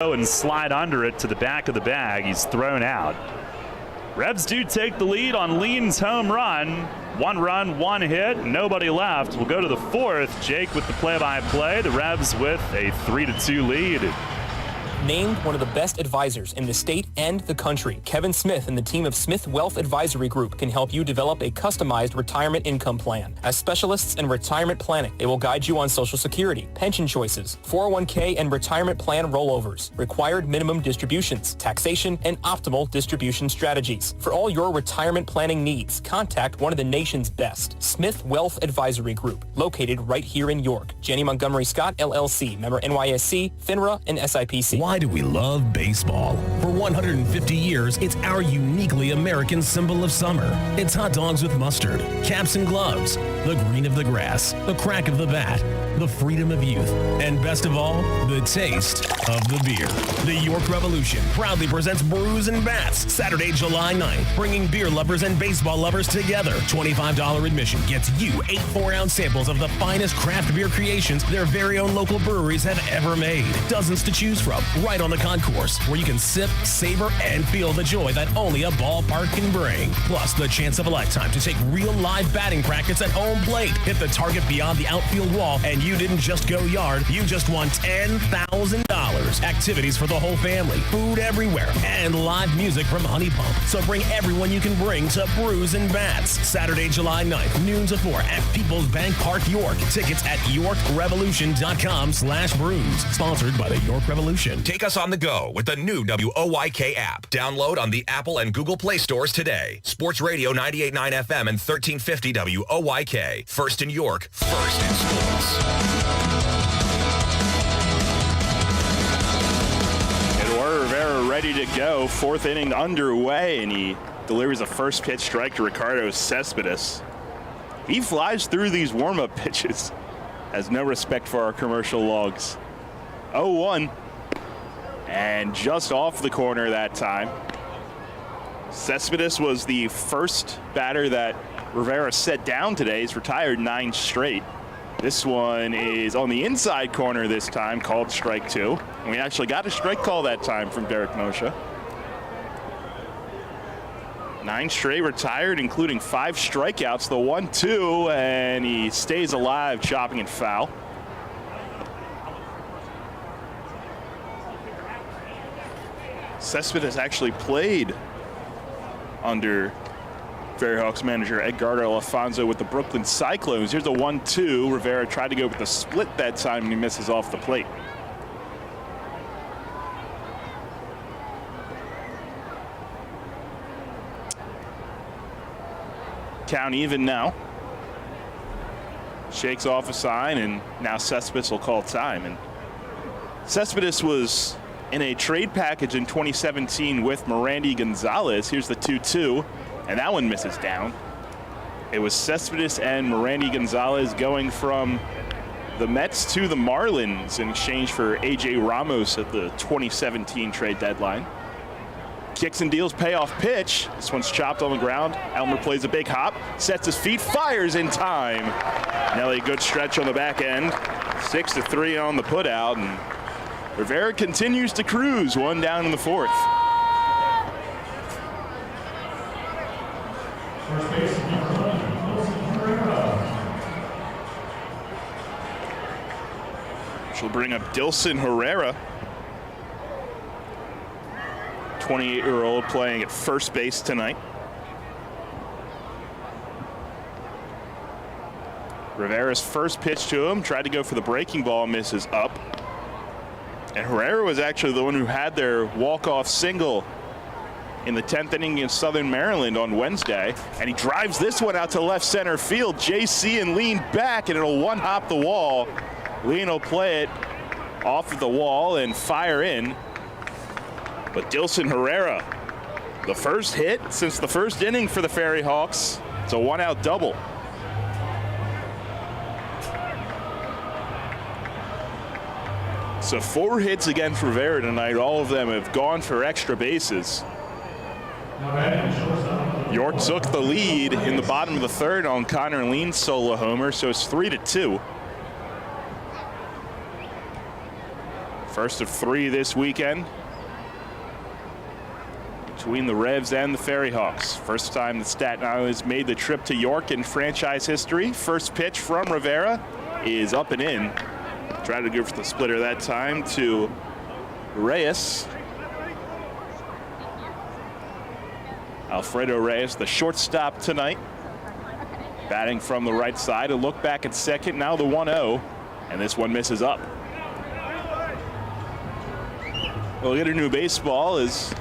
and slide under it to the back of the bag. He's thrown out. Revs do take the lead on Lean's home run. 1 run, 1 hit, nobody left. We'll go to the 4th. Jake with the play-by-play. The Revs with a 3-2 lead. Named one of the best advisors in the state and the country, Kevin Smith and the team of Smith Wealth Advisory Group can help you develop a customized retirement income plan. As specialists in retirement planning, they will guide you on Social Security, pension choices, 401k and retirement plan rollovers, required minimum distributions, taxation, and optimal distribution strategies. For all your retirement planning needs, contact one of the nation's best, Smith Wealth Advisory Group, located right here in York. Janney Montgomery Scott, LLC, member NYSE, FINRA, and SIPC. Why do we love baseball? For 150 years, it's our uniquely American symbol of summer. It's hot dogs with mustard, caps and gloves, the green of the grass, the crack of the bat, the freedom of youth, and best of all, the taste of the beer. The York Revolution proudly presents Brews and Bats, Saturday, July 9th, bringing beer lovers and baseball lovers together. $25 admission gets you 8 4-ounce samples of the finest craft beer creations their very own local breweries have ever made. Dozens to choose from, right on the concourse, where you can sip, savor, and feel the joy that only a ballpark can bring. Plus, the chance of a lifetime to take real live batting practice at home plate. Hit the target beyond the outfield wall, and you didn't just go yard, you just won $10,000. Activities for the whole family, food everywhere, and live music from Honey Pump. So bring everyone you can bring to Brews and Bats. Saturday, July 9th, noon to 4 at People's Bank Park, York. Tickets at yorkrevolution.com/brews. Sponsored by the York Revolution. Take us on the go with the new WOYK app. Download on the Apple and Google Play stores today. Sports Radio 98.9 FM and 1350 WOYK. First in York, first in sports. Eduardo Rivera ready to go. 4th inning underway, and he delivers a first pitch strike to Ricardo Cespedes. He flies through these warm-up pitches. Has no respect for our commercial logs. 0-1. And just off the corner that time. Cespedes was the first batter that Rivera set down today. He's retired 9 straight. This one is on the inside corner this time, called strike 2. And we actually got a strike call that time from Derek Moshe. 9 straight retired, including 5 strikeouts. The 1-2, and he stays alive, chopping and foul. Cespedes actually played under Ferryhawks manager Edgardo Alfonso with the Brooklyn Cyclones. Here's a 1-2. Rivera tried to go with the split that time, and he misses off the plate. Count even now. Shakes off a sign, and now Cespedes will call time. And Cespedes was in a trade package in 2017 with Merandy Gonzalez. Here's the 2-2, and that one misses down. It was Cespedes and Merandy Gonzalez going from the Mets to the Marlins in exchange for A.J. Ramos at the 2017 trade deadline. Kicks and deals payoff pitch. This one's chopped on the ground. Elmer plays a big hop, sets his feet, fires in time. Nelly, good stretch on the back end. 6-3 on the putout, and Rivera continues to cruise. 1 down in the 4th. She'll bring up Dilson Herrera, 28-year-old playing at first base tonight. Rivera's first pitch to him, tried to go for the breaking ball, misses up. And Herrera was actually the one who had their walk-off single in the 10th inning against Southern Maryland on Wednesday. And he drives this one out to left center field. JC and Lean back, and it'll one-hop the wall. Lean will play it off of the wall and fire in. But Dilson Herrera, the first hit since the first inning for the Ferryhawks. It's a one-out double. So 4 hits against Rivera tonight. All of them have gone for extra bases. York took the lead in the bottom of the 3rd on Connor Lean's solo homer, so it's 3-2. First of 3 this weekend between the Revs and the Ferryhawks. First time the Staten Island has made the trip to York in franchise history. First pitch from Rivera is up and in. Tried to go for the splitter that time to Reyes. Alfredo Reyes, the shortstop tonight. Batting from the right side. A look back at second. Now the 1-0. And this one misses up. We'll get a new baseball as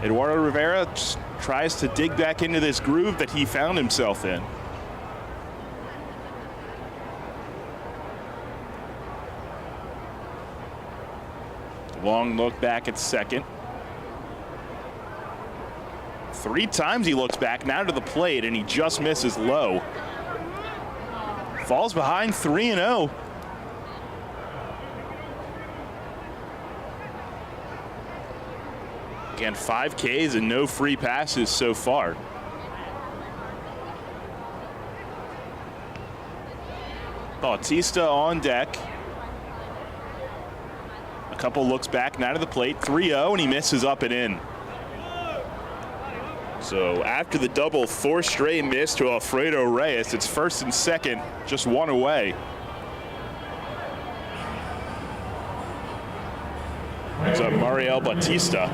Eduardo Rivera tries to dig back into this groove that he found himself in. Long look back at second. 3 times he looks back now to the plate, and he just misses low. Falls behind 3-0. Again, 5 Ks and no free passes so far. Bautista on deck. A couple looks back now to the plate. 3-0, and he misses up and in. So after the double, 4 straight miss to Alfredo Reyes. It's first and second, just 1 away. It's up Mariel Bautista.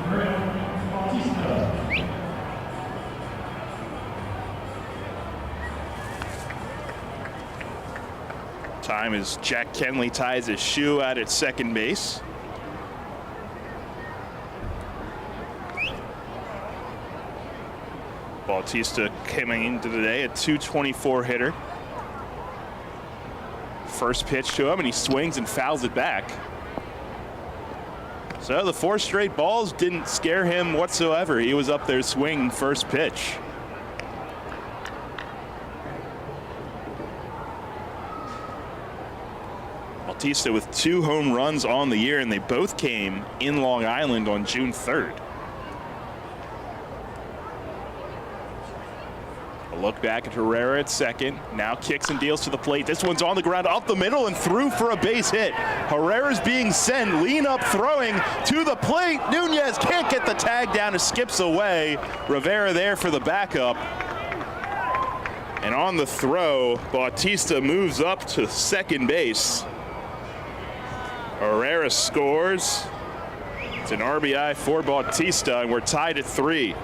Time as Jack Kenley ties his shoe out at second base. Bautista coming into today, a .224 hitter. First pitch to him, and he swings and fouls it back. So the 4 straight balls didn't scare him whatsoever. He was up there swinging first pitch. Bautista with 2 home runs on the year, and they both came in Long Island on June 3rd. A look back at Herrera at second. Now kicks and deals to the plate. This one's on the ground, up the middle, and through for a base hit. Herrera's being sent, lean up throwing to the plate. Nunez can't get the tag down, it skips away. Rivera there for the backup. And on the throw, Bautista moves up to second base. Herrera scores. It's an RBI for Bautista, and we're tied at 3.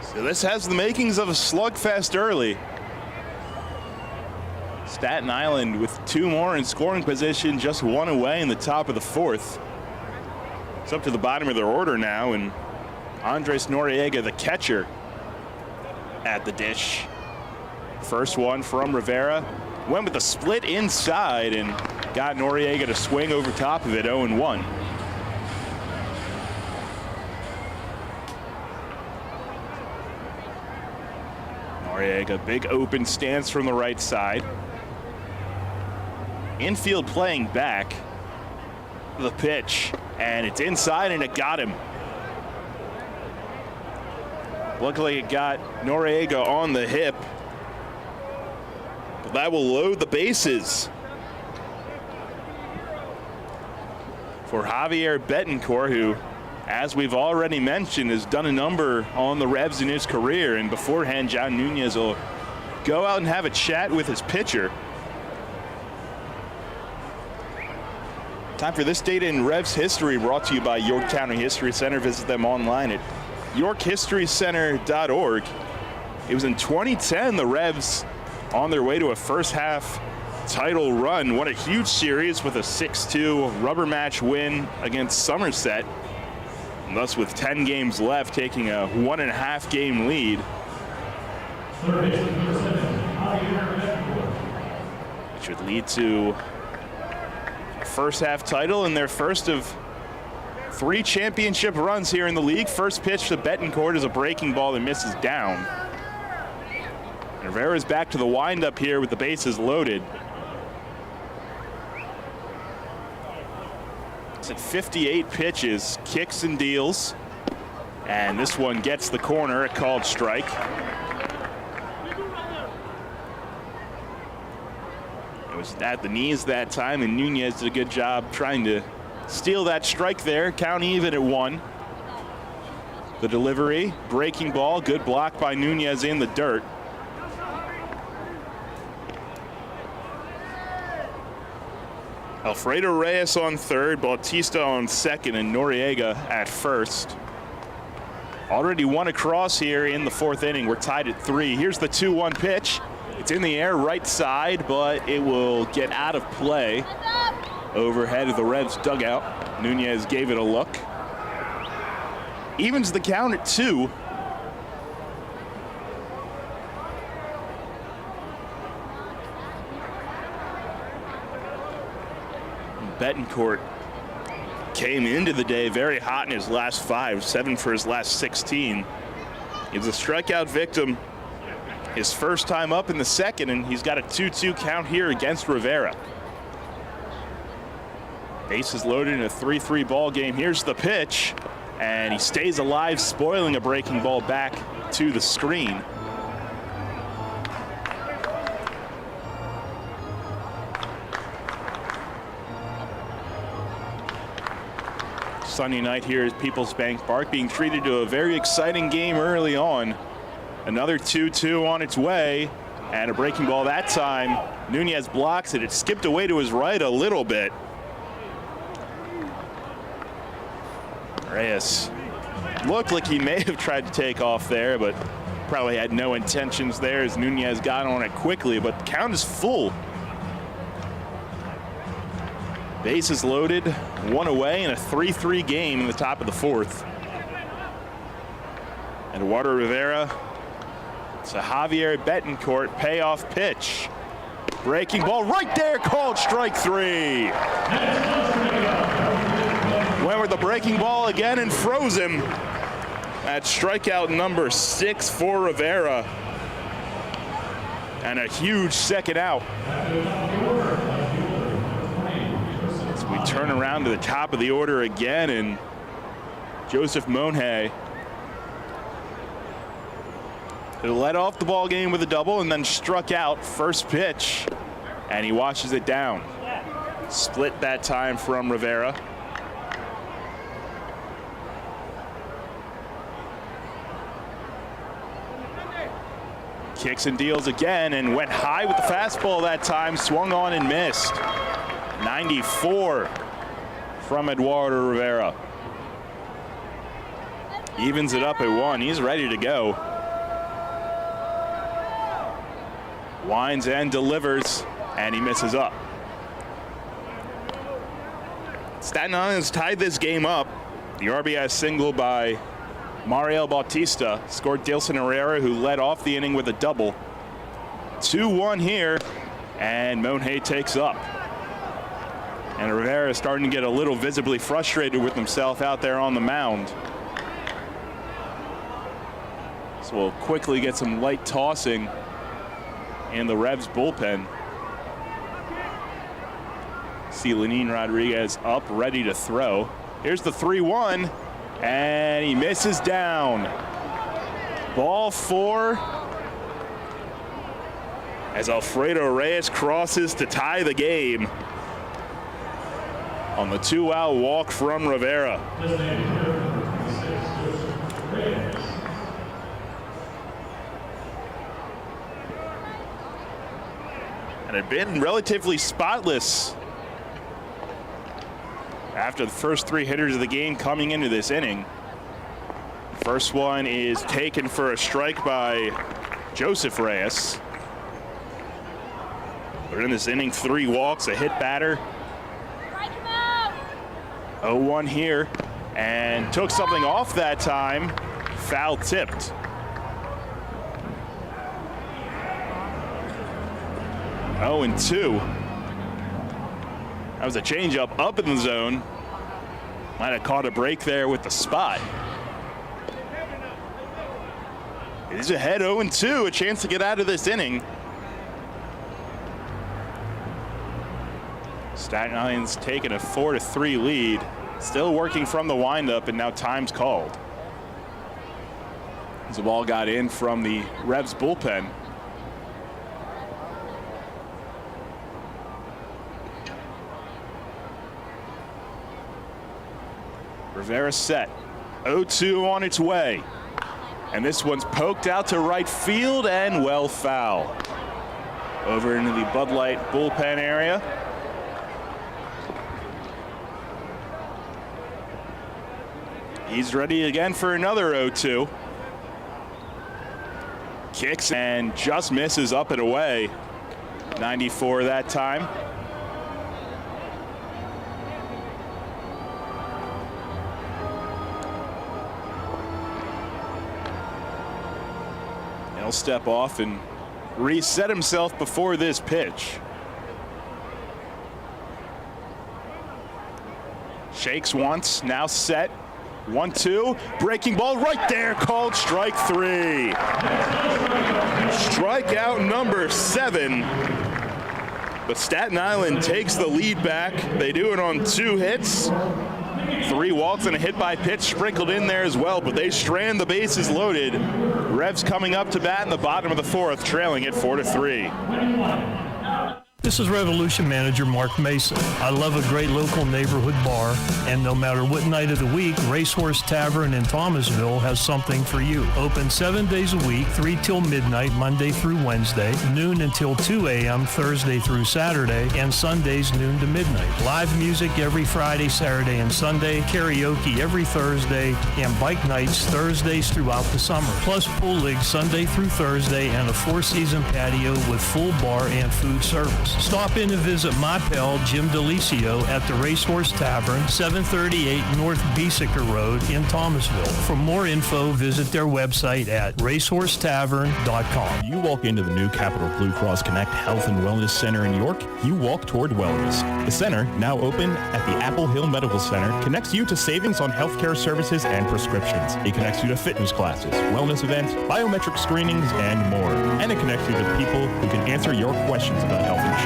So this has the makings of a slugfest early. Staten Island with 2 more in scoring position, just 1 away in the top of the 4th. It's up to the bottom of their order now, and Andres Noriega, the catcher, at the dish. First one from Rivera. Went with a split inside and got Noriega to swing over top of it, 0-1. Noriega, big open stance from the right side. Infield playing back. The pitch, and it's inside, and it got him. Luckily, it got Noriega on the hip. But that will load the bases for Javier Betancourt, who, as we've already mentioned, has done a number on the Revs in his career. And beforehand, John Nunez will go out and have a chat with his pitcher. Time for this data in Revs history, brought to you by York County History Center. Visit them online at yorkhistorycenter.org. It was in 2010 the Revs, on their way to a first half title run, won a huge series with a 6-2 rubber match win against Somerset. And thus, with 10 games left, taking a 1.5 game lead. Which would lead to a first half title and their first of 3 championship runs here in the league. First pitch to Betancourt is a breaking ball that misses down. Rivera's back to the windup here with the bases loaded. It's at 58 pitches, kicks and deals. And this one gets the corner, a called strike. It was at the knees that time, and Nunez did a good job trying to steal that strike there. Count even at 1. The delivery, breaking ball, good block by Nunez in the dirt. Alfredo Reyes on third, Bautista on second, and Noriega at first. Already one across here in the 4th inning. We're tied at 3. Here's the 2-1 pitch. It's in the air right side, but it will get out of play overhead of the Revs dugout. Nunez gave it a look. Evens the count at 2. Betancourt came into the day very hot in his last 5, 7 for his last 16. He was a strikeout victim his first time up in the 2nd, and he's got a 2-2 count here against Rivera. Bases loaded in a 3-3 ball game. Here's the pitch, and he stays alive, spoiling a breaking ball back to the screen. Sunday night here at People's Bank Park, being treated to a very exciting game early on. Another 2-2 on its way, and a breaking ball that time. Nunez blocks it. It skipped away to his right a little bit. Reyes looked like he may have tried to take off there, but probably had no intentions there as Nunez got on it quickly, but the count is full. Bases loaded, 1 away in a 3-3 game in the top of the 4th. Eduardo Rivera to Javier Betancourt, payoff pitch. Breaking ball right there, called strike 3. Went with the breaking ball again and froze him at strikeout number 6 for Rivera. And a huge second out. We turn around to the top of the order again, and Joseph Monhay led off the ball game with a double and then struck out first pitch, and he washes it down. Split that time from Rivera. Kicks and deals again and went high with the fastball that time, swung on and missed. 94 from Eduardo Rivera. Evens it up at 1. He's ready to go. Winds and delivers, and he misses up. Staten Island has tied this game up. The RBI single by Mariel Bautista scored Dilson Herrera, who led off the inning with a double. 2-1 here, and Monhay takes up. And Rivera is starting to get a little visibly frustrated with himself out there on the mound. So we'll quickly get some light tossing in the Revs bullpen. See Lenin Rodriguez up, ready to throw. Here's the 3-1, and he misses down. Ball 4 as Alfredo Reyes crosses to tie the game on the 2-out walk from Rivera. And it had been relatively spotless after the first 3 hitters of the game coming into this inning. First one is taken for a strike by Joseph Reyes. But in this inning, 3 walks, a hit batter. 0-1 here, and took something off that time. Foul tipped. Oh, and 2. That was a changeup up in the zone. Might have caught a break there with the spot. It is ahead 0-2, a chance to get out of this inning. Staten Island's taken a 4-3 lead. Still working from the windup, and now time's called. As the ball got in from the Revs bullpen. Rivera set. 0-2 on its way. And this one's poked out to right field and well foul. Over into the Bud Light bullpen area. He's ready again for another 0-2. Kicks and just misses up and away. 94 that time. He'll step off and reset himself before this pitch. Shakes once, now set. 1-2, breaking ball right there, called strike 3. Strikeout number 7. But Staten Island takes the lead back. They do it on 2 hits. 3 walks and a hit by pitch sprinkled in there as well, but they strand the bases loaded. Revs coming up to bat in the bottom of the 4th, trailing it 4-3. This is Revolution Manager Mark Mason. I love a great local neighborhood bar, and no matter what night of the week, Racehorse Tavern in Thomasville has something for you. Open 7 days a week, 3 till midnight, Monday through Wednesday, noon until 2 a.m. Thursday through Saturday, and Sundays noon to midnight. Live music every Friday, Saturday, and Sunday, karaoke every Thursday, and bike nights Thursdays throughout the summer. Plus pool league Sunday through Thursday, and a 4-season patio with full bar and food service. Stop in and visit my pal Jim DeLisio at the Racehorse Tavern, 738 North Beesicker Road in Thomasville. For more info, visit their website at racehorsetavern.com. You walk into the new Capital Blue Cross Connect Health and Wellness Center in York, you walk toward wellness. The center, now open at the Apple Hill Medical Center, connects you to savings on healthcare services and prescriptions. It connects you to fitness classes, wellness events, biometric screenings, and more. And it connects you to people who can answer your questions about health insurance.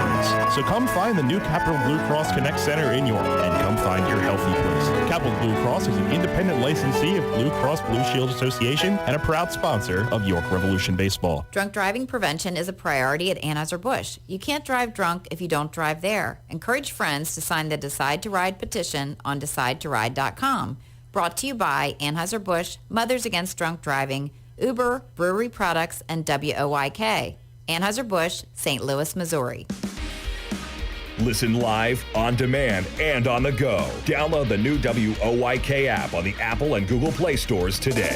So come find the new Capital Blue Cross Connect Center in York and come find your healthy place. Capital Blue Cross is an independent licensee of Blue Cross Blue Shield Association and a proud sponsor of York Revolution Baseball. Drunk driving prevention is a priority at Anheuser-Busch. You can't drive drunk if you don't drive there. Encourage friends to sign the Decide to Ride petition on DecideToRide.com. Brought to you by Anheuser-Busch, Mothers Against Drunk Driving, Uber, Brewery Products, and WOYK. Anheuser-Busch, St. Louis, Missouri. Listen live, on demand, and on the go. Download the new WOYK app on the Apple and Google Play stores today.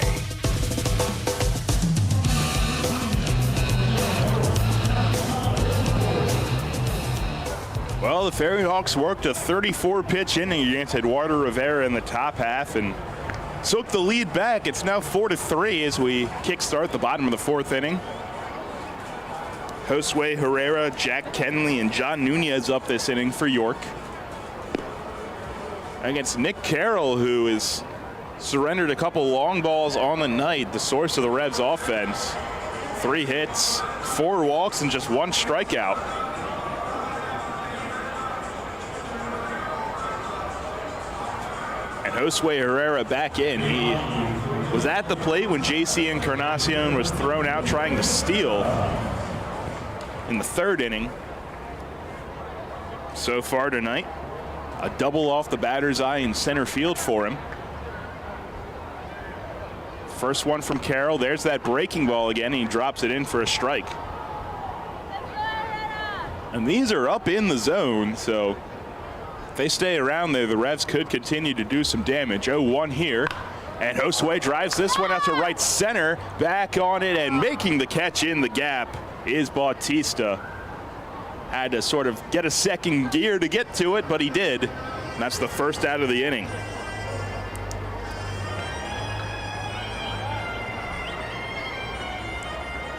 Well, the Ferryhawks worked a 34-pitch inning against Eduardo Rivera in the top half and took the lead back. It's now 4-3 as we kickstart the bottom of the 4th inning. Josue Herrera, Jack Kenley, and John Nunez up this inning for York. Against Nick Carroll, who has surrendered a couple long balls on the night, the source of the Revs offense. 3 hits, 4 walks, and just 1 strikeout. And Josue Herrera back in. He was at the plate when J.C. Encarnacion was thrown out trying to steal in the 3rd inning. So far tonight, a double off the batter's eye in center field for him. First one from Carroll. There's that breaking ball again. He drops it in for a strike. And these are up in the zone, so if they stay around there, the Revs could continue to do some damage. 0-1 here. And Josue drives this one out to right center. Back on it and making the catch in the gap is Bautista. Had to sort of get a second gear to get to it, but he did. And that's the first out of the inning.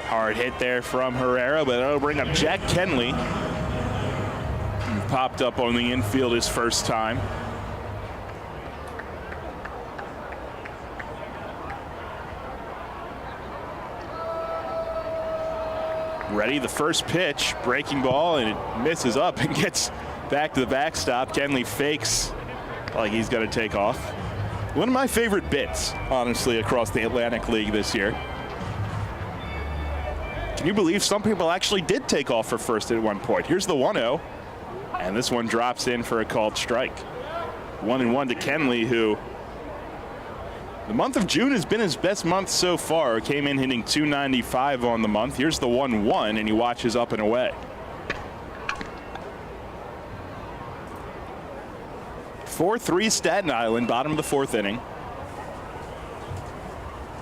Hard hit there from Herrera, but that'll bring up Jack Kenley. He popped up on the infield his first time. Ready, the first pitch, breaking ball, and it misses up and gets back to the backstop. Kenley fakes like he's going to take off. One of my favorite bits, honestly, across the Atlantic League this year. Can you believe some people actually did take off for first at one point? Here's the 1-0, and this one drops in for a called strike. 1-1 to Kenley, who the month of June has been his best month so far. Came in hitting .295 on the month. Here's the 1-1, and he watches up and away. 4-3 Staten Island, bottom of the fourth inning.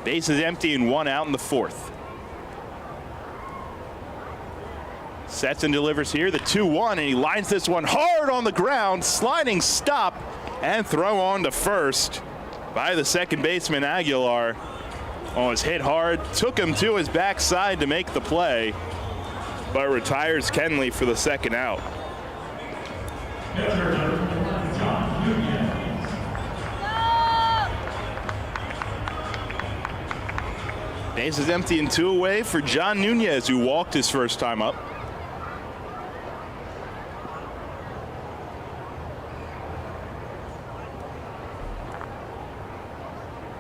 Bases empty and one out in the fourth. Sets and delivers here, the 2-1, and he lines this one hard on the ground. Sliding stop and throw on to first by the second baseman Aguilar. Oh, was hit hard, took him to his backside to make the play, but retires Kenley for the second out. Bases empty and two away for John Nunez, who walked his first time up.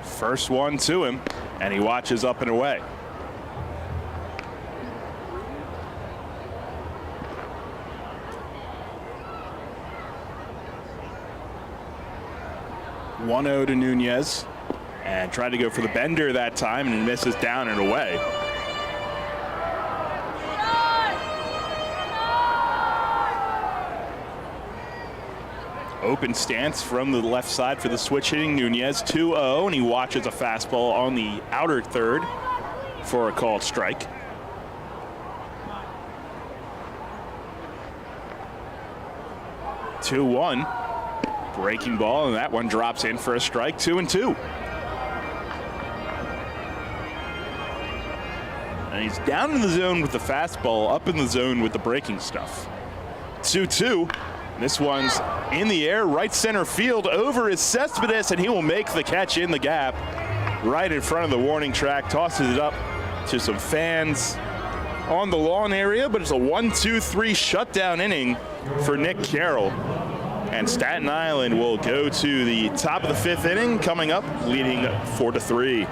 First one to him, and he watches up and away. .1-0 to Nunez, and tried to go for the bender that time and misses down and away. Open stance from the left side for the switch hitting Nunez. 2-0, and he watches a fastball on the outer third for a called strike. Two-one, breaking ball, and that one drops in for a strike. 2-2. And he's down in the zone with the fastball, up in the zone with the breaking stuff. 2-2. This one's in the air, right center field, over is Cespedes, and he will make the catch in the gap right in front of the warning track. Tosses it up to some fans on the lawn area, but it's a 1-2-3 shutdown inning for Nick Carroll. And Staten Island will go to the top of the fifth inning, coming up, leading 4-3.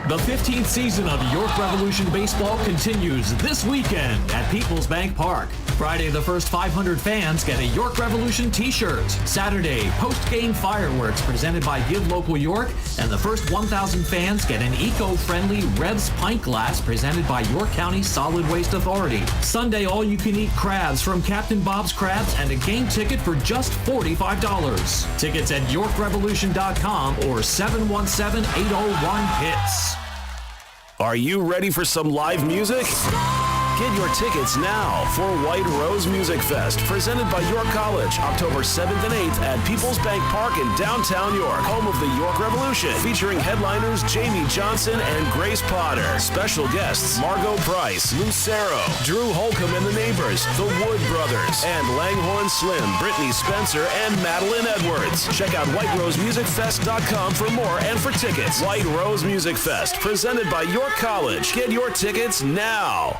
The 15th season of York Revolution Baseball continues this weekend at Peoples Bank Park. Friday, the first 500 fans get a York Revolution t-shirt. Saturday, post-game fireworks presented by Give Local York, and the first 1,000 fans get an eco-friendly Revs pint glass presented by York County Solid Waste Authority. Sunday, all-you-can-eat crabs from Captain Bob's Crabs and a game ticket for just $45. Tickets at YorkRevolution.com or 717-801-HITS. Are you ready for some live music? Get your tickets now for White Rose Music Fest, presented by York College, October 7th and 8th at Peoples Bank Park in downtown York, home of the York Revolution, featuring headliners Jamie Johnson and Grace Potter. Special guests Margot Price, Lucero, Drew Holcomb and the Neighbors, the Wood Brothers, and Langhorne Slim, Brittany Spencer, and Madeline Edwards. Check out WhiteRoseMusicFest.com for more and for tickets. White Rose Music Fest, presented by York College. Get your tickets now.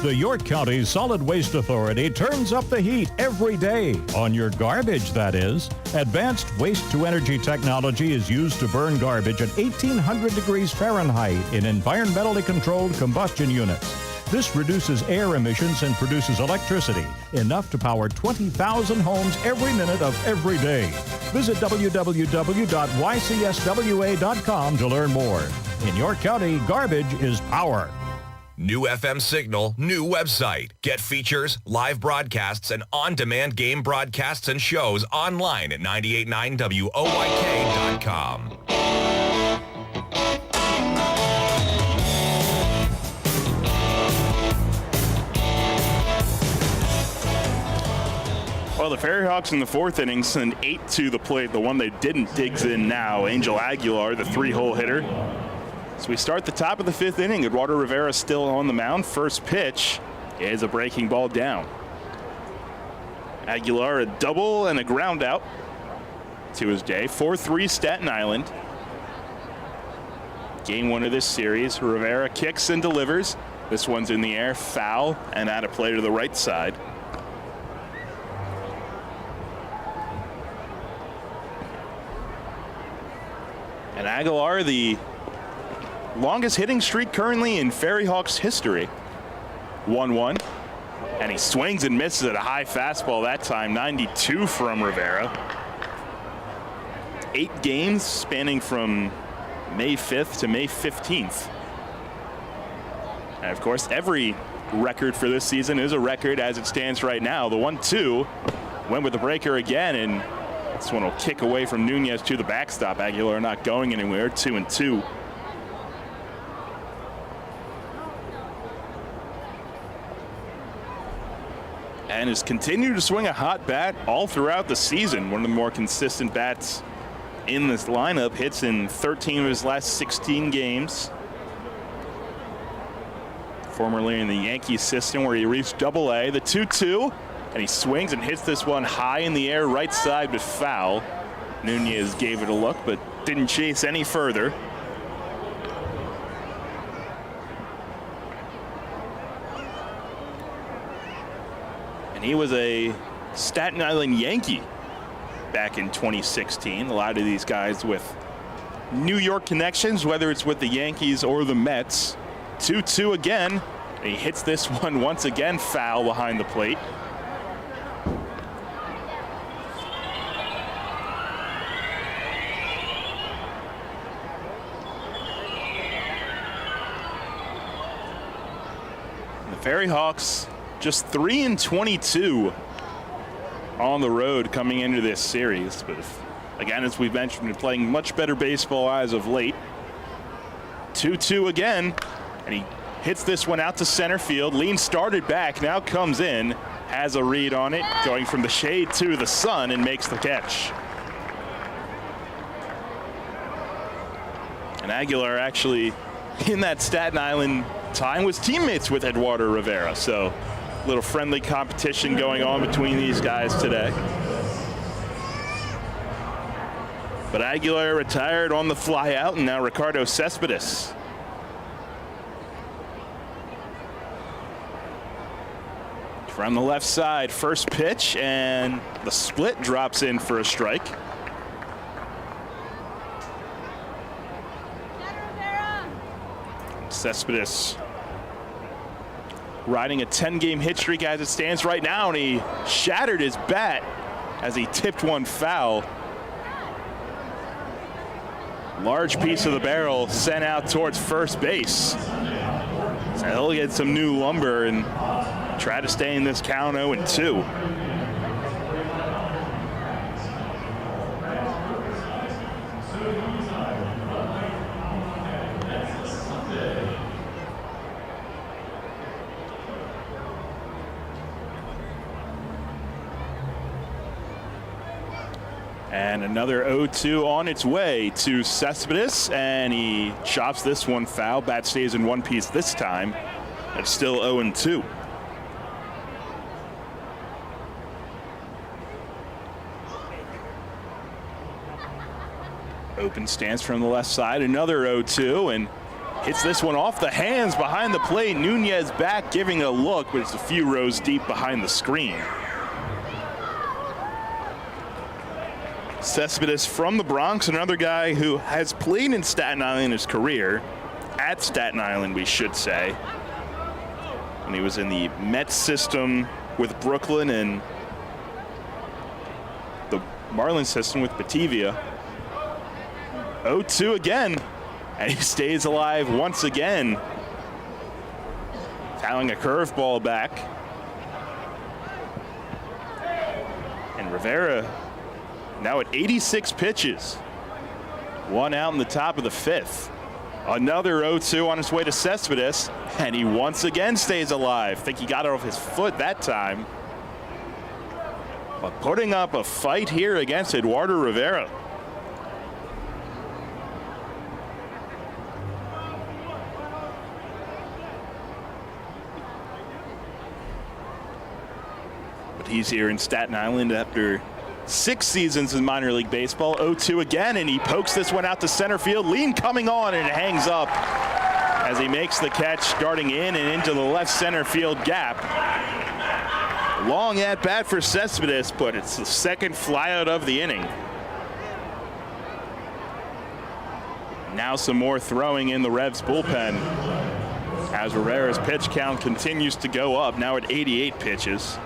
The York County Solid Waste Authority turns up the heat every day, on your garbage, that is. Advanced waste-to-energy technology is used to burn garbage at 1,800 degrees Fahrenheit in environmentally controlled combustion units. This reduces air emissions and produces electricity, enough to power 20,000 homes every minute of every day. Visit www.ycswa.com to learn more. In York County, garbage is power. New FM signal, new website. Get features, live broadcasts, and on-demand game broadcasts and shows online at 989WOYK.com. Well, the Ferryhawks in the fourth inning send 8 to the plate. The one they didn't digs in now. Angel Aguilar, the 3-hole hitter. So we start the top of the fifth inning. Eduardo Rivera still on the mound. First pitch is a breaking ball down. Aguilar a double and a ground out to his day. 4-3 Staten Island. Game one of this series. Rivera kicks and delivers. This one's in the air, foul, and out of play to the right side. And Aguilar, the longest hitting streak currently in Ferryhawks history. 1-1. And he swings and misses at a high fastball that time. 92 from Rivera. 8 games spanning from May 5th to May 15th. And of course, every record for this season is a record as it stands right now. The 1-2 went with the breaker again, and this one will kick away from Nunez to the backstop. Aguilar not going anywhere. 2-2. And has continued to swing a hot bat all throughout the season. One of the more consistent bats in this lineup. Hits in 13 of his last 16 games. Formerly in the Yankees system where he reached Double-A. The 2-2, and he swings and hits this one high in the air, right side, but foul. Nunez gave it a look, but didn't chase any further. And he was a Staten Island Yankee back in 2016. A lot of these guys with New York connections, whether it's with the Yankees or the Mets. 2-2 again. And he hits this one once again foul behind the plate. The Ferryhawks just 3-22 on the road coming into this series. But again, as we've mentioned, been playing much better baseball as of late. 2-2 again, and he hits this one out to center field. Lean started back, now comes in, has a read on it, going from the shade to the sun, and makes the catch. And Aguilar actually, in that Staten Island time, was teammates with Eduardo Rivera. So a little friendly competition going on between these guys today. But Aguilar retired on the fly out, and now Ricardo Cespedes. From the left side, first pitch, and the split drops in for a strike. Cespedes riding a 10-game hit streak as it stands right now, and he shattered his bat as he tipped one foul. Large piece of the barrel sent out towards first base. So he'll get some new lumber and try to stay in this count 0-2. And another 0-2 on its way to Cespedes, and he chops this one foul. Bat stays in one piece this time. It's still 0-2. Open stance from the left side, another 0-2, and hits this one off the hands behind the plate. Nunez back giving a look, but it's a few rows deep behind the screen. Cespedes from the Bronx, another guy who has played in Staten Island in his career, at Staten Island we should say. And he was in the Mets system with Brooklyn and the Marlins system with Batavia. 0-2 again, and he stays alive once again. Fouling a curveball back. And Rivera now at 86 pitches. One out in the top of the fifth. Another 0-2 on his way to Cespedes, and he once again stays alive. Think he got it off his foot that time. But putting up a fight here against Eduardo Rivera. But he's here in Staten Island after 6 seasons in minor league baseball. 0-2 again, and he pokes this one out to center field. Lean coming on, and it hangs up as he makes the catch, darting in and into the left center field gap. Long at bat for Cespedes, but it's the second flyout of the inning. Now some more throwing in the Revs bullpen as Rivera's pitch count continues to go up, now at 88 pitches.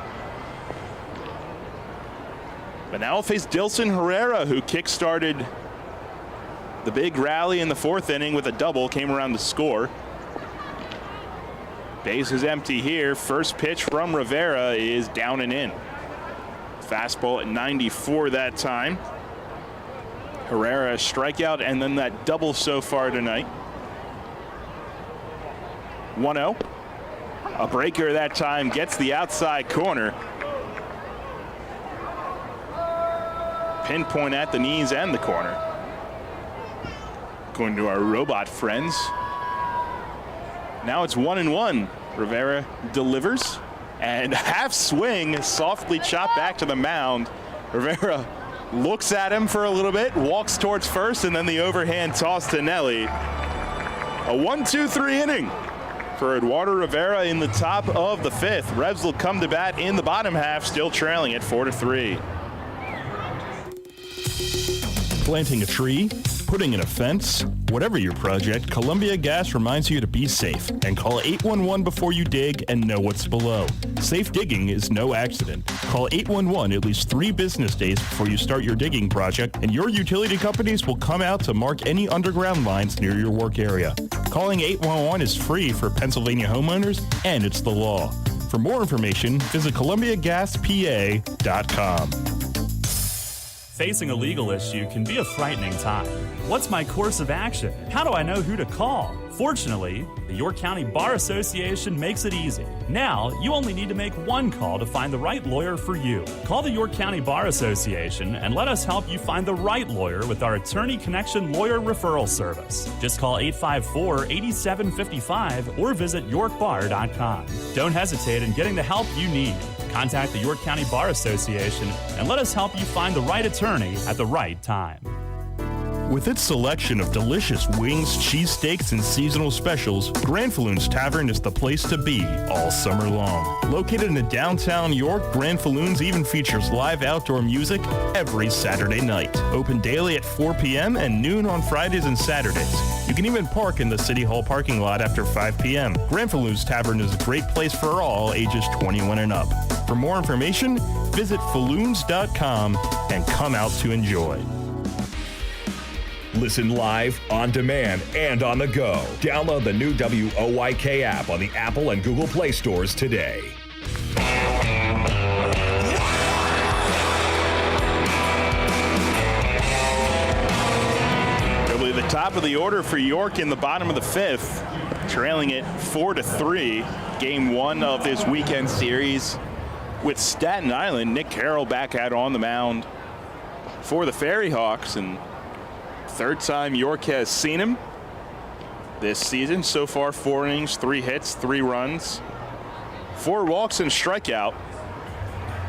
But now we'll face Dilson Herrera, who kick-started the big rally in the 4th inning with a double, came around to score. Base is empty here. First pitch from Rivera is down and in. Fastball at 94 that time. Herrera a strikeout and then that double so far tonight. 1-0. A breaker that time gets the outside corner. Pinpoint at the knees and the corner. Going to our robot friends. Now it's 1-1. Rivera delivers and half swing, softly chopped back to the mound. Rivera looks at him for a little bit, walks towards first, and then the overhand toss to Nelly. A 1-2-3 inning for Eduardo Rivera in the top of the 5th. Revs will come to bat in the bottom half, still trailing at 4-3. Planting a tree, putting in a fence, whatever your project, Columbia Gas reminds you to be safe and call 811 before you dig and know what's below. Safe digging is no accident. Call 811 at least 3 business days before you start your digging project, and your utility companies will come out to mark any underground lines near your work area. Calling 811 is free for Pennsylvania homeowners, and it's the law. For more information, visit ColumbiaGasPA.com. Facing a legal issue can be a frightening time. What's my course of action? How do I know who to call? Fortunately, the York County Bar Association makes it easy. Now, you only need to make one call to find the right lawyer for you. Call the York County Bar Association and let us help you find the right lawyer with our Attorney Connection Lawyer Referral Service. Just call 854-8755 or visit yorkbar.com. Don't hesitate in getting the help you need. Contact the York County Bar Association and let us help you find the right attorney at the right time. With its selection of delicious wings, cheesesteaks, and seasonal specials, Granfalloon's Tavern is the place to be all summer long. Located in downtown York, Granfalloon's even features live outdoor music every Saturday night. Open daily at 4 p.m. and noon on Fridays and Saturdays. You can even park in the City Hall parking lot after 5 p.m. Granfalloon's Tavern is a great place for all ages 21 and up. For more information, visit falloons.com and come out to enjoy. Listen live, on demand, and on the go. Download the new WOYK app on the Apple and Google Play stores today. Probably the top of the order for York in the bottom of the 5th, trailing it 4-3. Game 1 of this weekend series with Staten Island. Nick Carroll back out on the mound for the Ferryhawks, and third time York has seen him this season. So far, 4 innings, 3 hits, 3 runs, 4 walks and strikeout.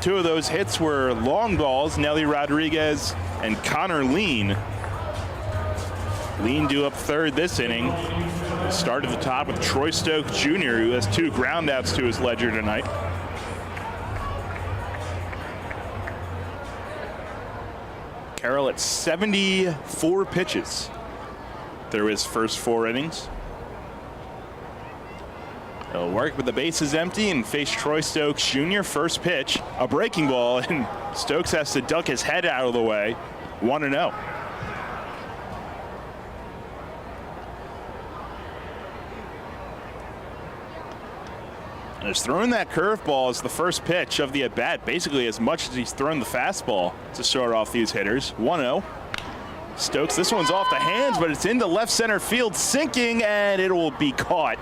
2 of those hits were long balls, Nelly Rodriguez and Connor Lean. Lean due up third this inning. Start at the top with Troy Stokes Jr., who has 2 groundouts to his ledger tonight. Carroll at 74 pitches through his first 4 innings. He'll work with the bases empty and face Troy Stokes Jr. First pitch, a breaking ball, and Stokes has to duck his head out of the way. 1-0. And he's throwing that curveball as the first pitch of the at-bat, basically as much as he's thrown the fastball to start off these hitters. 1-0. Stokes, this one's off the hands, but it's into left center field, sinking, and it will be caught.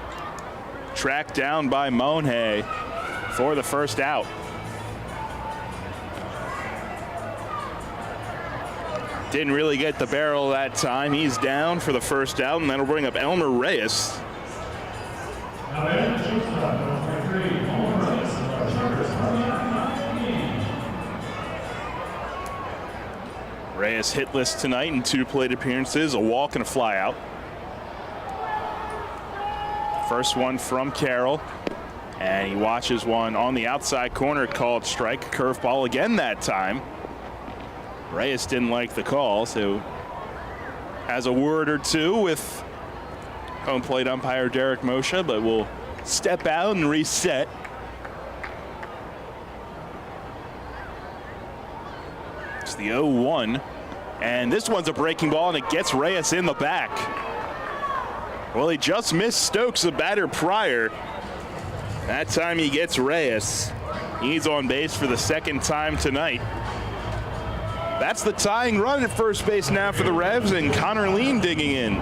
Tracked down by Monhay for the first out. Didn't really get the barrel that time. He's down for the first out, and that'll bring up Elmer Reyes. Reyes hitless tonight in 2 plate appearances, a walk and a flyout. First one from Carroll, and he watches one on the outside corner called strike. Curveball again that time. Reyes didn't like the call, so has a word or two with home plate umpire Derek Moshe, but will step out and reset. It's the 0-1, and this one's a breaking ball, and it gets Reyes in the back. Well, he just missed Stokes, the batter prior. That time he gets Reyes. He's on base for the second time tonight. That's the tying run at first base now for the Revs, and Connor Lean digging in.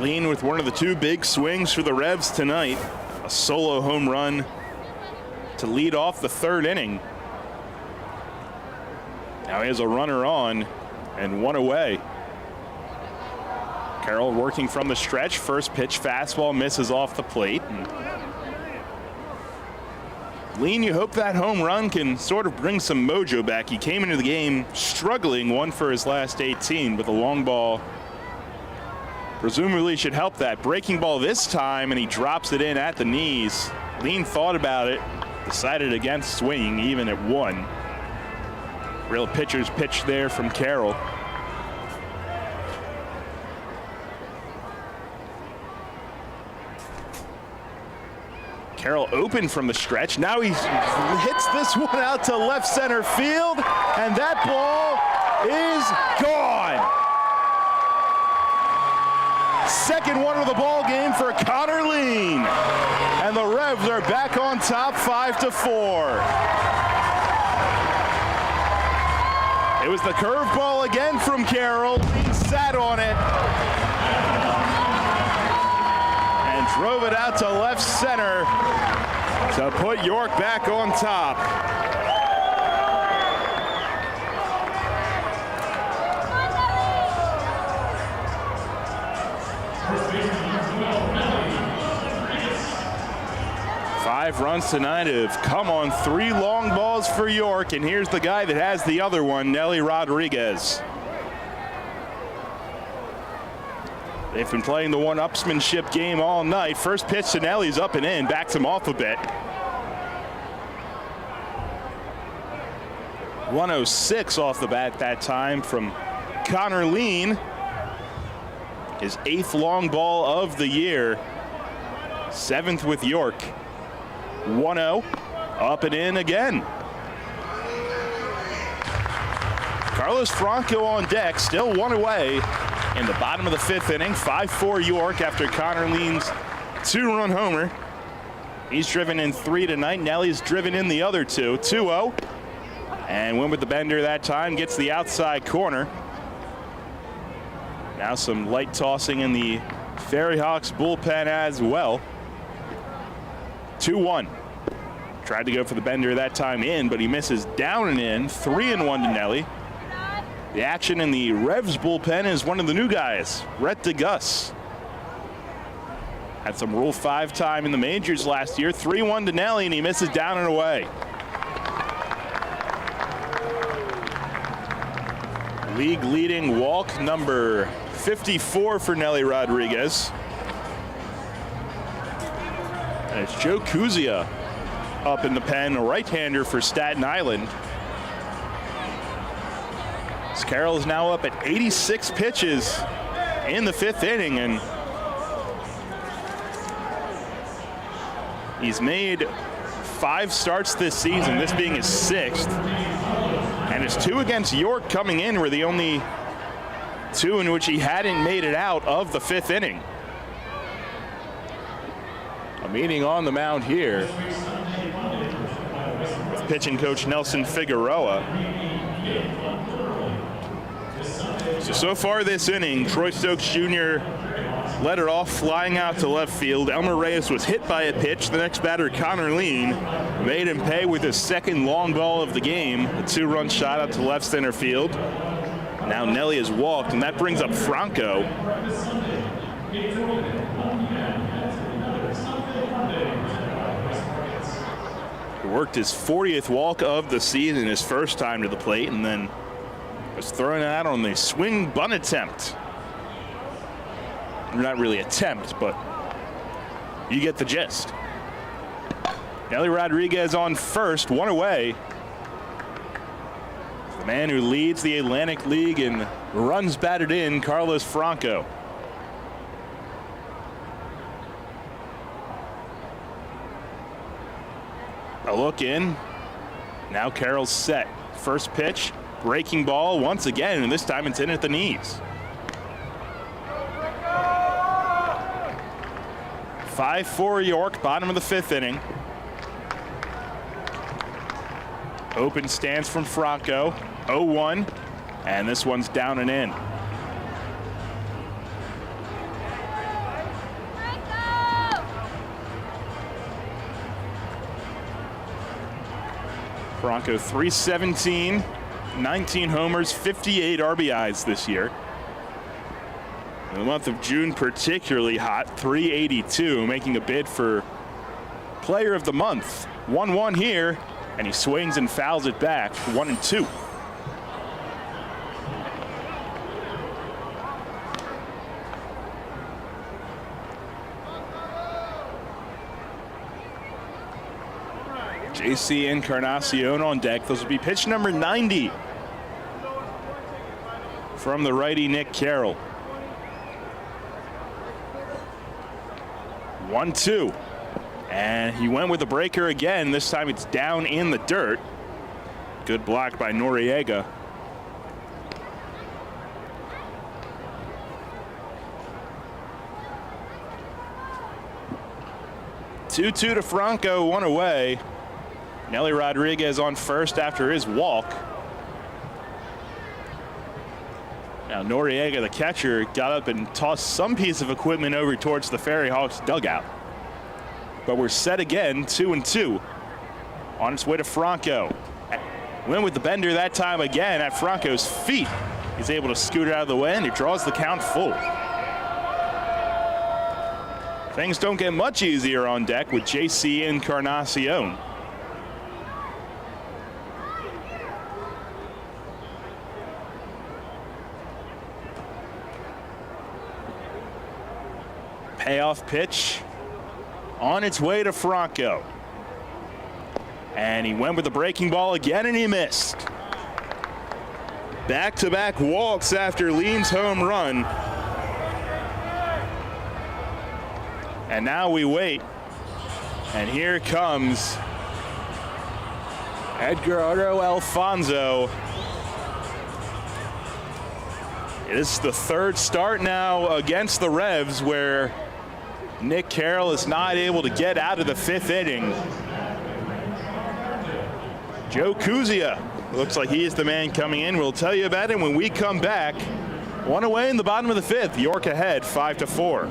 Lean with one of the two big swings for the Revs tonight. A solo home run to lead off the third inning. Now he has a runner on and one away. Carroll working from the stretch. First pitch fastball misses off the plate. Lean, you hope that home run can sort of bring some mojo back. He came into the game struggling, one for his last 18, but the long ball presumably should help that. Breaking ball this time, and he drops it in at the knees. Lean thought about it, decided against swinging even at one. Real pitcher's pitch there from Carroll. Carroll open from the stretch. Now he hits this one out to left center field, and that ball is gone. Second one of the ball game for Connor Lean, and the Revs are back on top 5-4. It was the curveball again from Carroll. Lean sat on it and drove it out to left center to put York back on top. Five runs tonight have come on three long balls for York, and here's the guy that has the other one, Nelly Rodriguez. They've been playing the one-upsmanship game all night. First pitch to Nelly's up and in, backs him off a bit. 106 off the bat that time from Connor Lean. His 8th long ball of the year. 7th with York. 1-0, up and in again. Carlos Franco on deck, still one away in the bottom of the 5th inning. 5-4 York after Connor Lean's 2-run homer. He's driven in 3 tonight. Nelly's driven in the other 2. 2-0, and went with the bender that time, gets the outside corner. Now some light tossing in the Ferryhawks bullpen as well. 2-1. Tried to go for the bender that time in, but he misses down and in. 3-1 to Nelly. The action in the Revs bullpen is one of the new guys, Rhett DeGus. Had some Rule 5 time in the majors last year. 3-1 to Nelly, and he misses down and away. League leading walk number 54 for Nelly Rodriguez. And it's Joe Kuzia up in the pen, a right-hander for Staten Island. Carroll is now up at 86 pitches in the 5th inning, and he's made 5 starts this season, this being his 6th. And his 2 against York coming in were the only 2 in which he hadn't made it out of the 5th inning. A meeting on the mound here with pitching coach Nelson Figueroa. So far this inning, Troy Stokes Jr. led it off, flying out to left field. Elmer Reyes was hit by a pitch. The next batter, Connor Lean, made him pay with his 2nd long ball of the game. A 2-run shot out to left center field. Now Nelly has walked, and that brings up Franco. He worked his 40th walk of the season, his first time to the plate, and then was throwing it out on the swing bunt attempt. Not really attempt, but you get the gist. Nelly Rodriguez on first, one away. The man who leads the Atlantic League in runs batted in, Carlos Franco. A look in. Now Carroll's set. First pitch, breaking ball once again, and this time it's in at the knees. 5-4 York, bottom of the 5th inning. Open stance from Franco, 0-1, and this one's down and in. Franco 317, 19 homers, 58 RBIs this year. In the month of June, particularly hot, 382, making a bid for Player of the Month. 1-1 here, and he swings and fouls it back, 1-2. JC Encarnacion on deck. Those will be pitch number 90 from the righty Nick Carroll. 1-2. And he went with the breaker again. This time it's down in the dirt. Good block by Noriega. Two to Franco, one away. Nelly Rodriguez on first after his walk. Now Noriega, the catcher, got up and tossed some piece of equipment over towards the Ferryhawks dugout. But we're set again, 2-2. On its way to Franco. Went with the bender that time again at Franco's feet. He's able to scoot it out of the way, and he draws the count full. Things don't get much easier on deck with JC Encarnacion. Payoff pitch on its way to Franco. And he went with the breaking ball again, and he missed. Back-to-back walks after Lean's home run. And now we wait. And here comes Edgardo Alfonso. It is the third start now against the Revs where Nick Carroll is not able to get out of the 5th inning. Joe Kuzia looks like he is the man coming in. We'll tell you about it when we come back. One away in the bottom of the 5th. York ahead, 5-4.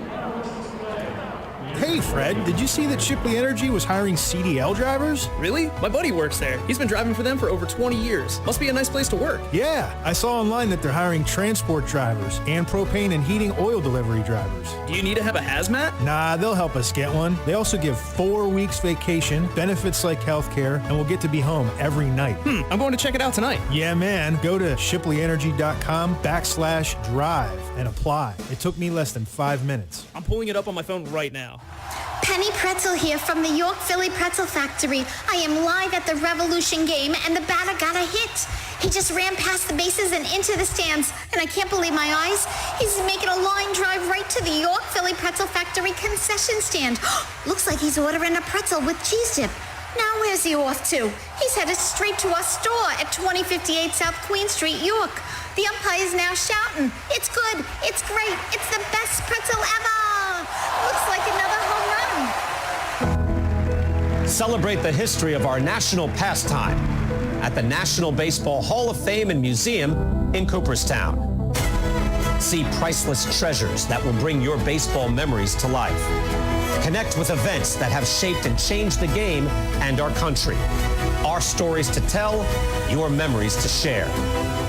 Hey, Fred, did you see that Shipley Energy was hiring CDL drivers? Really? My buddy works there. He's been driving for them for over 20 years. Must be a nice place to work. Yeah, I saw online that they're hiring transport drivers and propane and heating oil delivery drivers. Do you need to have a hazmat? Nah, they'll help us get one. They also give 4 weeks vacation, benefits like healthcare, and we'll get to be home every night. I'm going to check it out tonight. Yeah, man. Go to shipleyenergy.com/drive and apply. It took me less than 5 minutes. I'm pulling it up on my phone right now. Penny Pretzel here from the York Philly Pretzel Factory. I am live at the Revolution game, and the batter got a hit. He just ran past the bases and into the stands, and I can't believe my eyes. He's making a line drive right to the York Philly Pretzel Factory concession stand. Looks like he's ordering a pretzel with cheese dip. Now where's he off to? He's headed straight to our store at 2058 South Queen Street, York. The umpire is now shouting, "It's good, it's great, it's the best pretzel ever!" Looks like another home run. Celebrate the history of our national pastime at the National Baseball Hall of Fame and Museum in Cooperstown. See priceless treasures that will bring your baseball memories to life. Connect with events that have shaped and changed the game and our country. Our stories to tell, your memories to share.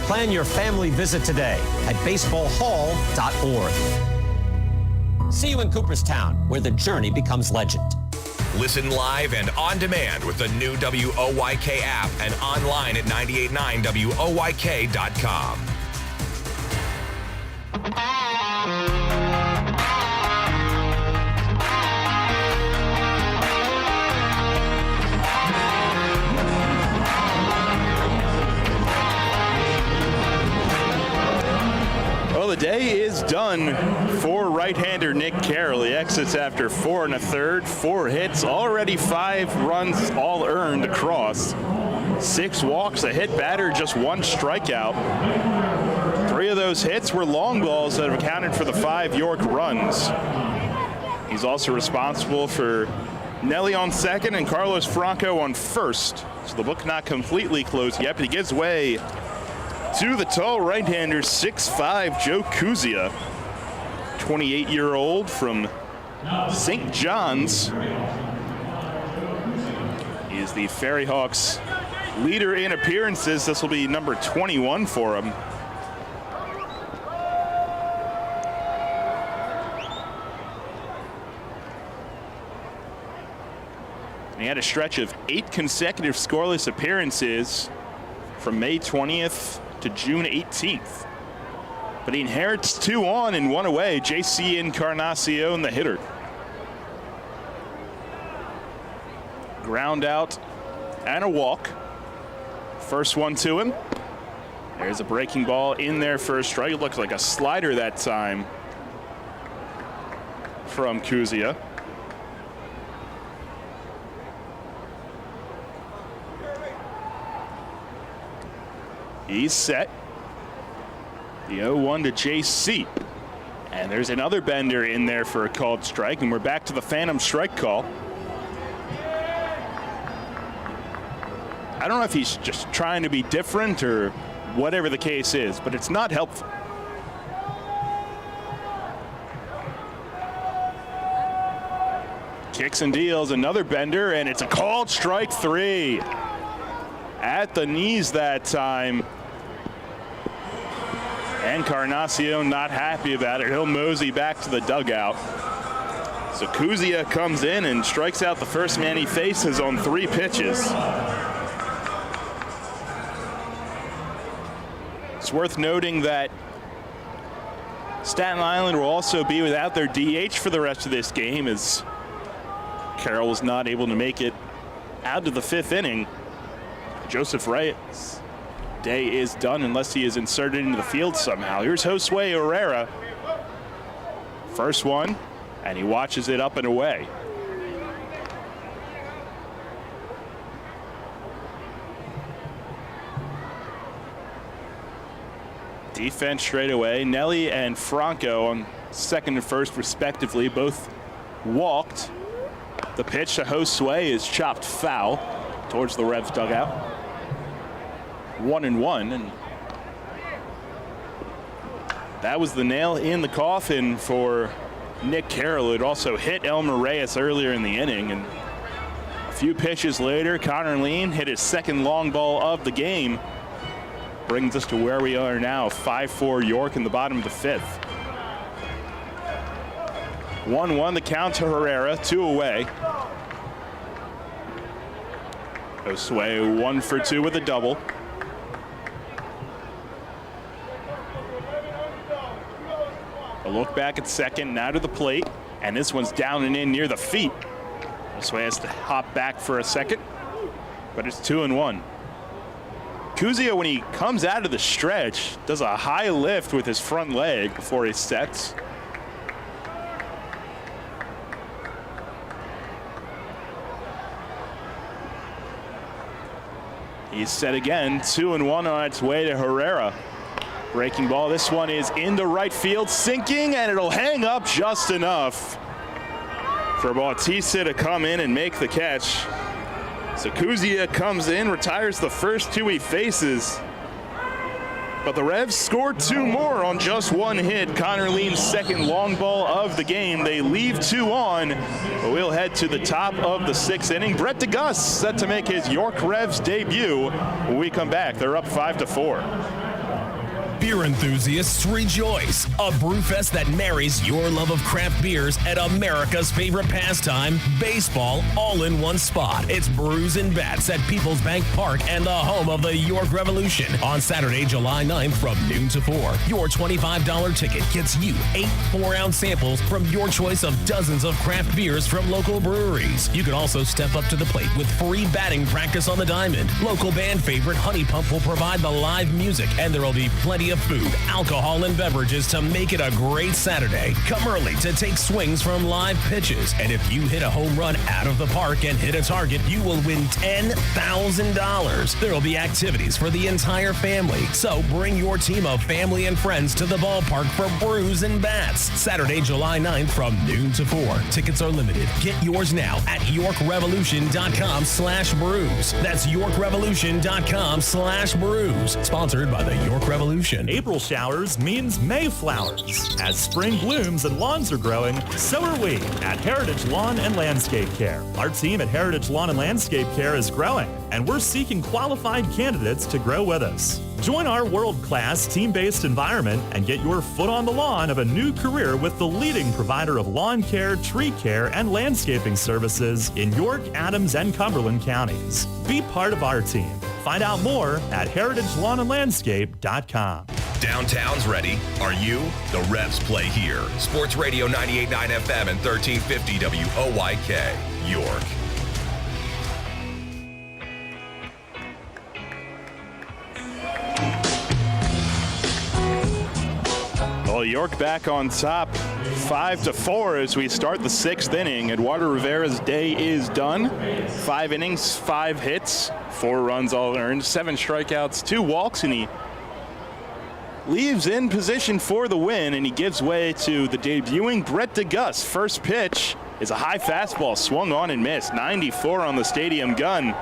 Plan your family visit today at baseballhall.org. See you in Cooperstown, where the journey becomes legend. Listen live and on demand with the new WOYK app and online at 989WOYK.com. day is done for right-hander Nick Carroll. He exits after 4 1/3, 4 hits, already 5 runs all earned across. 6 walks, a hit batter, just 1 strikeout. 3 of those hits were long balls that have accounted for the 5 York runs. He's also responsible for Nelly on second and Carlos Franco on first. So the book not completely closed yet, but he gives way to the tall right-hander, 6'5", Joe Kuzia, 28-year-old from St. John's. He is the Ferryhawks leader in appearances. This will be number 21 for him. And he had a stretch of 8 consecutive scoreless appearances from May 20th to June 18th. But he inherits 2 on and 1 away. JC Encarnacion, the hitter. Ground out and a walk. First one to him. There's a breaking ball in there for a strike. It looks like a slider that time from Kuzia. He's set. The 0-1 to JC. And there's another bender in there for a called strike, and we're back to the phantom strike call. I don't know if he's just trying to be different or whatever the case is, but it's not helpful. Kicks and deals, another bender, and it's a called strike 3. At the knees that time. Encarnacion not happy about it. He'll mosey back to the dugout. So Kuzia comes in and strikes out the first man he faces on 3 pitches. It's worth noting that Staten Island will also be without their DH for the rest of this game, as Carroll was not able to make it out to the 5th inning. Joseph Reyes' day is done unless he is inserted into the field somehow. Here's Josue Herrera. First one, and he watches it up and away. Defense straight away. Nelly and Franco on second and first respectively, both walked. The pitch to Josue is chopped foul towards the Revs dugout. 1-1, and that was the nail in the coffin for Nick Carroll. It also hit Elmer Reyes earlier in the inning, and a few pitches later, Connor Lean hit his second long ball of the game. Brings us to where we are now, 5-4 York in the bottom of the 5th. 1-1 the count to Herrera, 2 away. Josue 1 for 2 with a double. A look back at second, now to the plate, and this one's down and in near the feet. Josue has to hop back for a second, but it's 2-1. Kuzia, when he comes out of the stretch, does a high lift with his front leg before he sets. He's set again, 2-1 on its way to Herrera. Breaking ball, this one is into right field, sinking, and it'll hang up just enough for Bautista to come in and make the catch. So Kuzia comes in, retires the first 2 he faces. But the Revs scored 2 more on just 1 hit. Connor Lean's second long ball of the game. They leave 2 on, but we'll head to the top of the 6th inning. Brett DeGus set to make his York Revs debut. When we come back, they're up 5-4. Beer enthusiasts rejoice. A brewfest that marries your love of craft beers and America's favorite pastime, baseball, all in one spot. It's Brews and Bats at People's Bank Park and the home of the York Revolution on Saturday, July 9th from noon to 4. Your $25 ticket gets you 8 4-ounce samples from your choice of dozens of craft beers from local breweries. You can also step up to the plate with free batting practice on the diamond. Local band favorite Honey Pump will provide the live music, and there will be plenty plenty of food, alcohol, and beverages to make it a great Saturday. Come early to take swings from live pitches. And if you hit a home run out of the park and hit a target, you will win $10,000. There will be activities for the entire family. So bring your team of family and friends to the ballpark for brews and bats. Saturday, July 9th from noon to 4. Tickets are limited. Get yours now at YorkRevolution.com/brews. That's YorkRevolution.com/brews. Sponsored by the York Revolution. April showers means Mayflowers. As spring blooms and lawns are growing, so are we at Heritage Lawn and Landscape Care. Our team at Heritage Lawn and Landscape Care is growing, and we're seeking qualified candidates to grow with us. Join our world-class team-based environment and get your foot on the lawn of a new career with the leading provider of lawn care, tree care, and landscaping services in York, Adams, and Cumberland counties. Be part of our team. Find out more at heritagelawnandlandscape.com. Downtown's ready. Are you? The Revs play here. Sports Radio 98.9 FM and 1350 WOYK, York. Well, York back on top, 5-4 as we start the 6th inning. Eduardo Rivera's day is done. 5 innings, 5 hits, 4 runs all earned, 7 strikeouts, 2 walks, and he leaves in position for the win, and he gives way to the debuting Brett DeGus. First pitch is a high fastball, swung on and missed. 94 on the stadium gun.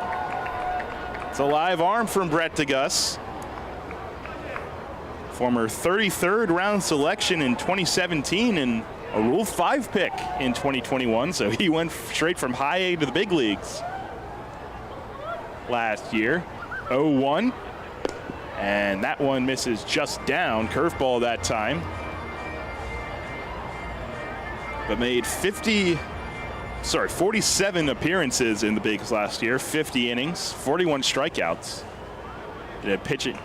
It's a live arm from Brett DeGus. Former 33rd round selection in 2017 and a Rule 5 pick in 2021, so he went straight from high A to the big leagues last year. 0-1, and that one misses just down. Curveball that time. But made 47 appearances in the bigs last year, 50 innings, 41 strikeouts.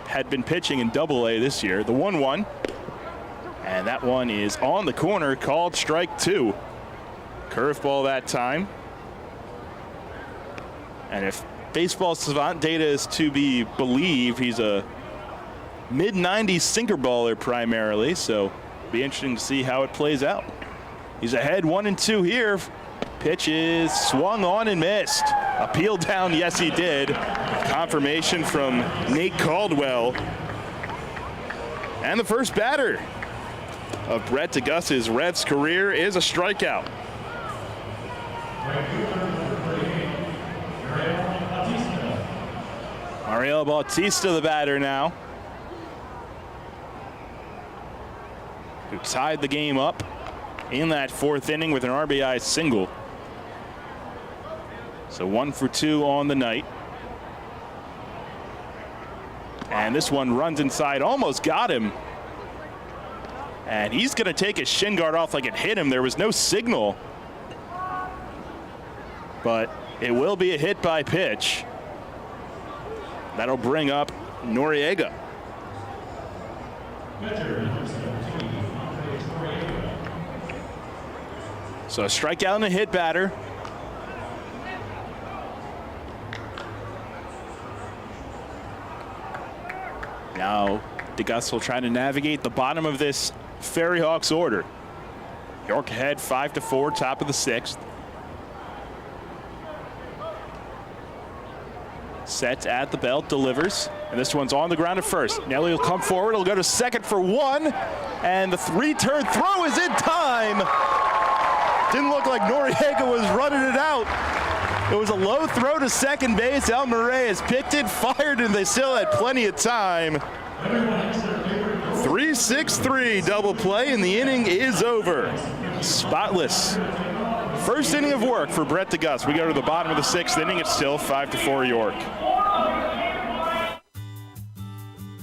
Had been pitching in Double-A this year. The 1-1, and that one is on the corner, called strike 2. Curveball that time. And if baseball savant data is to be believed, he's a mid-90s sinker baller primarily, so it'll be interesting to see how it plays out. He's ahead 1-2 here. Pitch is swung on and missed. Appeal down, yes he did. Confirmation from Nate Caldwell. And the first batter of Brett DeGus's Revs career is a strikeout. Ariel Bautista, the batter now, who tied the game up in that 4th inning with an RBI single. So 1 for 2 on the night. And this one runs inside, almost got him. And he's going to take his shin guard off like it hit him. There was no signal. But it will be a hit by pitch. That'll bring up Noriega. So a strikeout and a hit batter. Now DeGus will try to navigate the bottom of this Ferryhawks order. York ahead 5-4, top of the 6th. Set at the belt, delivers, and this one's on the ground at first. Nelly will come forward, he'll go to second for 1, and the 3-turn throw is in time. Didn't look like Noriega was running it out. It was a low throw to second base. El Murray has picked it, fired, and they still had plenty of time. 3-6-3 double play, and the inning is over. Spotless. First inning of work for Brett DeGus. We go to the bottom of the 6th inning. It's still 5-4 York.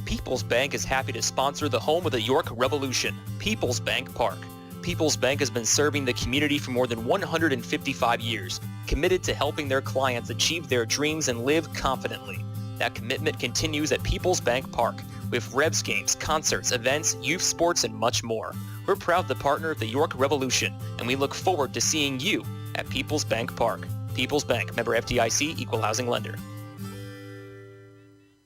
People's Bank is happy to sponsor the home of the York Revolution, People's Bank Park. People's Bank has been serving the community for more than 155 years, committed to helping their clients achieve their dreams and live confidently. That commitment continues at People's Bank Park with Revs games, concerts, events, youth sports, and much more. We're proud to partner of the York Revolution, and we look forward to seeing you at People's Bank Park. People's Bank, member FDIC, equal housing lender.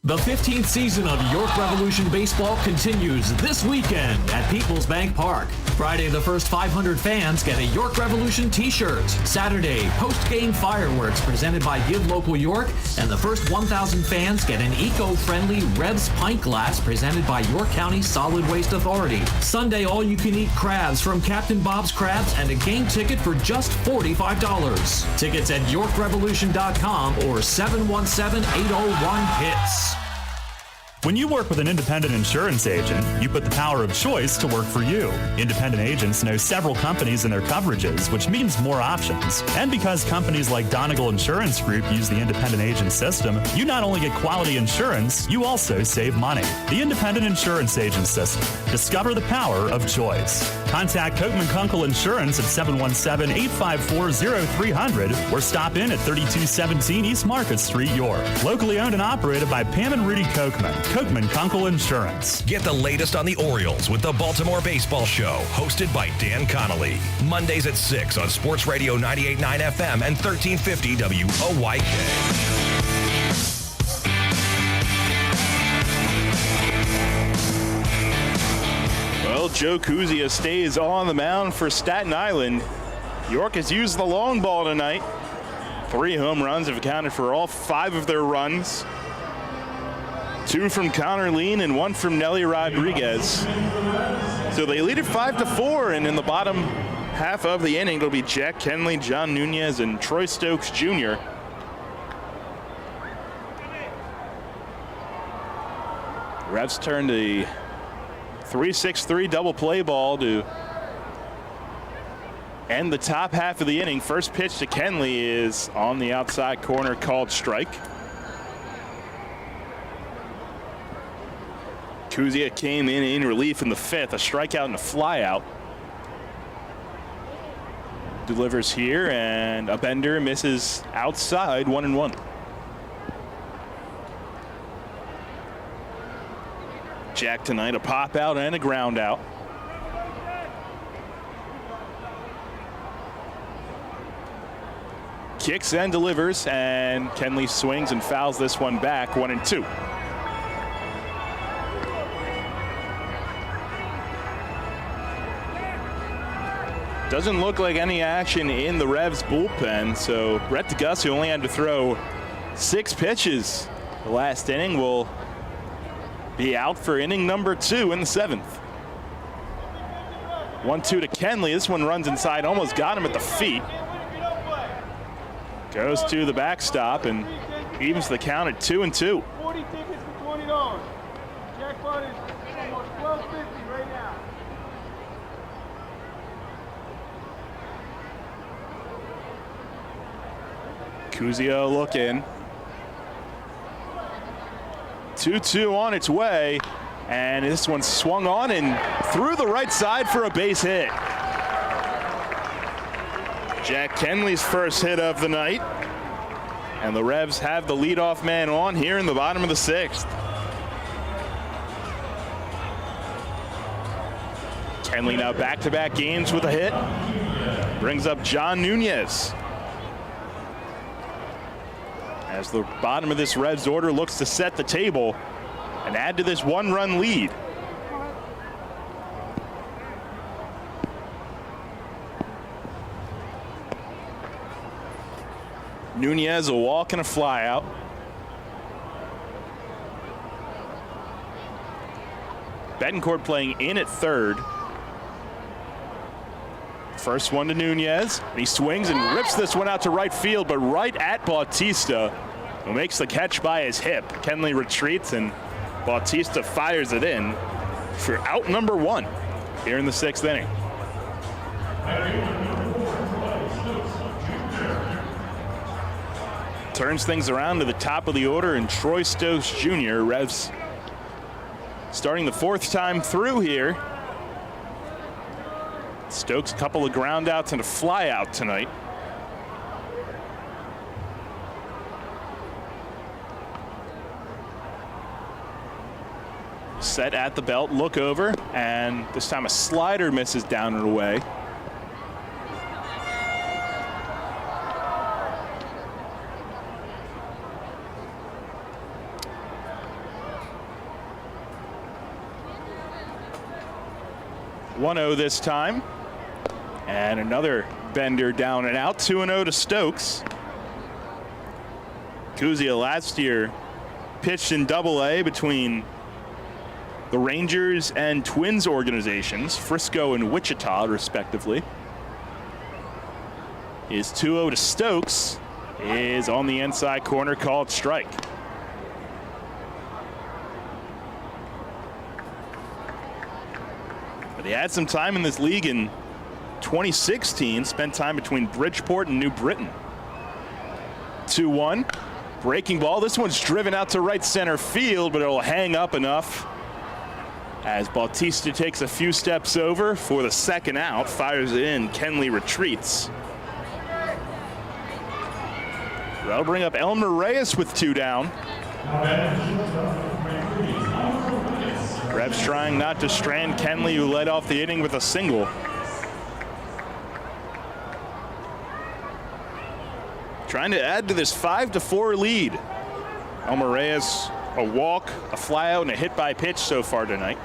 The 15th season of York Revolution Baseball continues this weekend at Peoples Bank Park. Friday, the first 500 fans get a York Revolution t-shirt. Saturday, post-game fireworks presented by Give Local York, and the first 1,000 fans get an eco-friendly Rebs pint glass presented by York County Solid Waste Authority. Sunday, all-you-can-eat crabs from Captain Bob's Crabs and a game ticket for just $45. Tickets at YorkRevolution.com or 717-801-HITS. When you work with an independent insurance agent, you put the power of choice to work for you. Independent agents know several companies and their coverages, which means more options. And because companies like Donegal Insurance Group use the independent agent system, you not only get quality insurance, you also save money. The independent insurance agent system. Discover the power of choice. Contact Kochman Kunkel Insurance at 717-854-0300 or stop in at 3217 East Market Street, York. Locally owned and operated by Pam and Rudy Kochman. Kochman Kunkel Insurance. Get the latest on the Orioles with the Baltimore Baseball Show, hosted by Dan Connolly. Mondays at 6 on Sports Radio 98.9 FM and 1350 WOYK. Well, Joe Kuzia stays on the mound for Staten Island. York has used the long ball tonight. 3 home runs have accounted for all 5 of their runs. 2 from Connor Lean and 1 from Nelly Rodriguez. So they lead it 5-4, and in the bottom half of the inning, it'll be Jack Kenley, John Nunez, and Troy Stokes Jr. Revs turned a 3-6-3 double play ball to end the top half of the inning. First pitch to Kenley is on the outside corner, called strike. Kuzia came in relief in the 5th, a strikeout and a flyout. Delivers here, and a bender misses outside, 1-1. Jack tonight, a pop out and a ground out. Kicks and delivers, and Kenley swings and fouls this one back, 1-2. Doesn't look like any action in the Revs bullpen, so Brett DeGuss, who only had to throw 6 pitches the last inning, will be out for inning number 2 in the 7th. 1-2 to Kenley. This one runs inside, almost got him at the feet. Goes to the backstop and evens the count at 2-2. 40 tickets for $20. Jackpot is almost $12.50 right now. Kuzia looking. 2-2 on its way, and this one swung on and through the right side for a base hit. Jack Kenley's first hit of the night, and the Revs have the leadoff man on here in the bottom of the 6th. Kenley now back-to-back games with a hit. Brings up John Nunez. As the bottom of this Revs order looks to set the table and add to this 1-run lead. Nunez, a walk and a fly out. Betancourt playing in at third. First one to Nunez, and he swings and rips this one out to right field, but right at Bautista, who makes the catch by his hip. Kenley retreats, and Bautista fires it in for out number 1 here in the 6th inning. Turns things around to the top of the order, and Troy Stokes Jr. Revs starting the 4th time through here. Stokes, a couple of ground outs and a fly out tonight. Set at the belt, look over, and this time a slider misses down and away. 1-0 this time. And another bender down and out. 2-0 to Stokes. Kuzia last year pitched in Double-A between the Rangers and Twins organizations, Frisco and Wichita, respectively. Is 2-0 to Stokes, is on the inside corner, called strike. But he had some time in this league in 2016, spent time between Bridgeport and New Britain. 2-1, breaking ball. This one's driven out to right center field, but it'll hang up enough as Bautista takes a few steps over for the second out, fires it in. Kenley retreats. That'll bring up Elmer Reyes with 2 down. Revs trying not to strand Kenley, who led off the inning with a single. Trying to add to this 5-4 lead. Elmer Reyes, a walk, a flyout, and a hit by pitch so far tonight.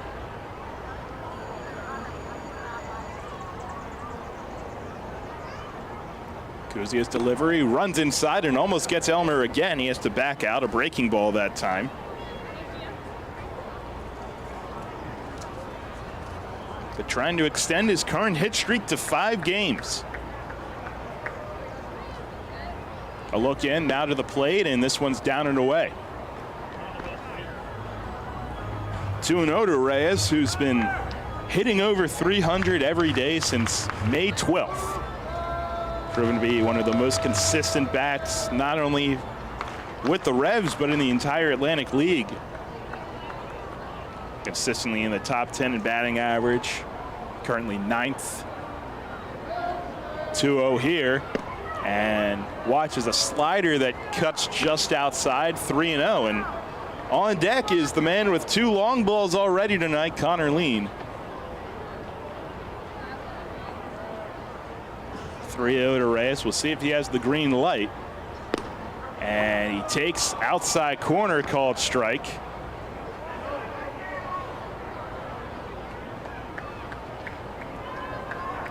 Kuzia's delivery runs inside and almost gets Elmer again. He has to back out, a breaking ball that time. But trying to extend his current hit streak to 5 games. A look in now to the plate, and this one's down and away. 2-0 to Reyes, who's been hitting over 300 every day since May 12th. Proven to be one of the most consistent bats, not only with the Revs, but in the entire Atlantic League. Consistently in the top 10 in batting average, currently 9th. 2-0 here, and watches a slider that cuts just outside, 3-0. And on deck is the man with 2 long balls already tonight, Connor Lean. 3-0 to Reyes. We'll see if he has the green light. And he takes outside corner, called strike.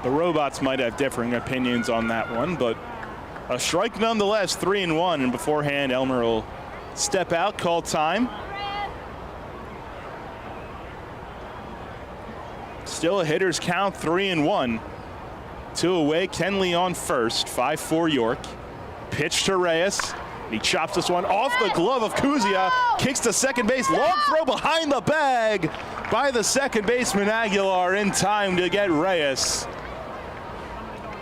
The Robots might have differing opinions on that one, but a strike nonetheless, 3-1. And beforehand, Elmer will step out, call time. Still a hitter's count, 3-1. 2 away, Kenley on first, 5-4 York. Pitch to Reyes. He chops this one off the glove of Kuzia. Kicks to second base. Long throw behind the bag by the second baseman Aguilar in time to get Reyes.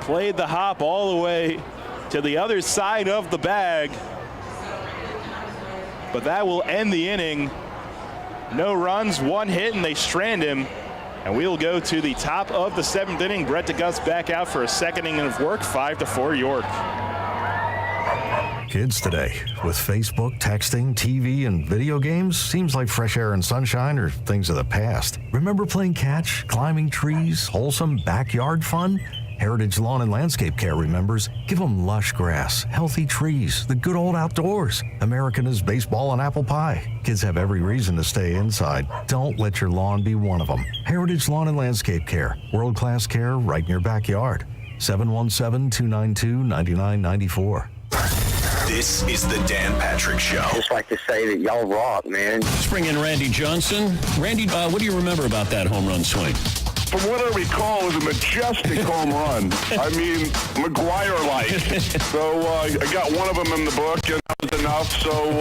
Played the hop all the way to the other side of the bag. But that will end the inning. No runs, 1 hit, and they strand him. And we'll go to the top of the 7th inning. Brett DeGus back out for a second inning of work, 5-4 York. Kids today, with Facebook, texting, TV, and video games, seems like fresh air and sunshine are things of the past. Remember playing catch, climbing trees, wholesome backyard fun? Heritage Lawn and Landscape Care remembers, give them lush grass, healthy trees, the good old outdoors. American is baseball and apple pie. Kids have every reason to stay inside. Don't let your lawn be one of them. Heritage Lawn and Landscape Care, world-class care right in your backyard. 717-292-9994. This is the Dan Patrick Show. Just like to say that y'all rock, man. Let's bring in Randy Johnson. Randy, what do you remember about that home run swing? From what I recall, it was a majestic home run. I mean, McGuire-like. So I got one of them in the book, and that was enough. So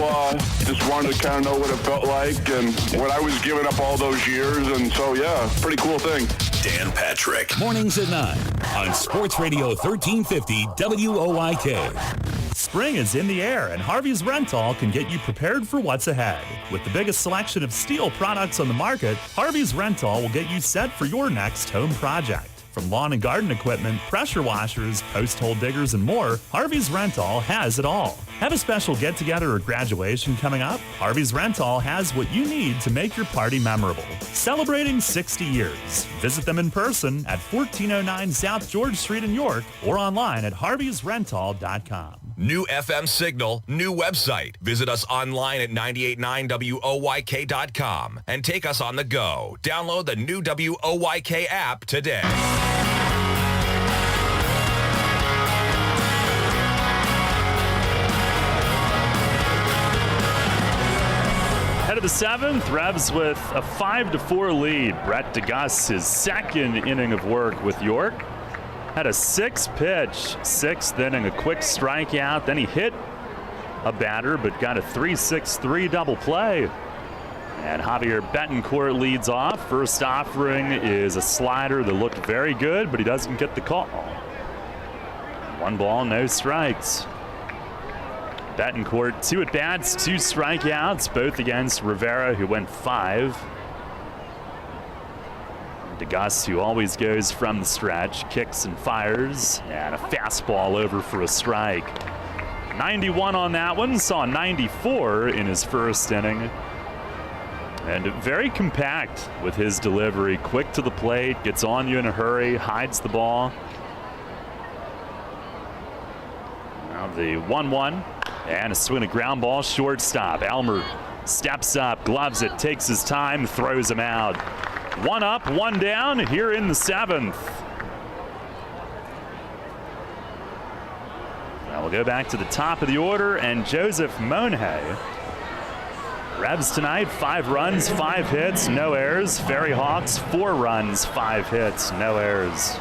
just wanted to kind of know what it felt like and what I was giving up all those years. And so, yeah, pretty cool thing. Dan Patrick. Mornings at 9 on Sports Radio 1350 WOIK. Spring is in the air, and Harvey's Rental can get you prepared for what's ahead. With the biggest selection of steel products on the market, Harvey's Rental will get you set for your next home project. From lawn and garden equipment, pressure washers, post hole diggers, and more, Harvey's Rental has it all. Have a special get-together or graduation coming up? Harvey's Rental has what you need to make your party memorable. Celebrating 60 years. Visit them in person at 1409 South George Street in York or online at harveysrental.com. New FM signal, new website. Visit us online at 989WOYK.com and take us on the go. Download the new WOYK app today. Head of the seventh, Revs with a 5-4 lead. Brett DeGus, his second inning of work with York. Had a 6-pitch, sixth inning, a quick strikeout. Then he hit a batter, but got a 3-6-3 double play. And Javier Betancourt leads off. First offering is a slider that looked very good, but he doesn't get the call. 1 ball, no strikes. Betancourt, 2 at-bats, 2 strikeouts, both against Rivera, who went 5. DeGus, who always goes from the stretch, kicks and fires, and a fastball over for a strike. 91 on that one, saw 94 in his first inning. And very compact with his delivery, quick to the plate, gets on you in a hurry, hides the ball. Now the 1-1. And a swing, a ground ball, shortstop. Elmer steps up, gloves it, takes his time, throws him out. 1 up, 1 down here in the 7th. Now we'll go back to the top of the order, and Joseph Monhay. Revs tonight, 5 runs, 5 hits, no errors. Ferryhawks, 4 runs, 5 hits, no errors.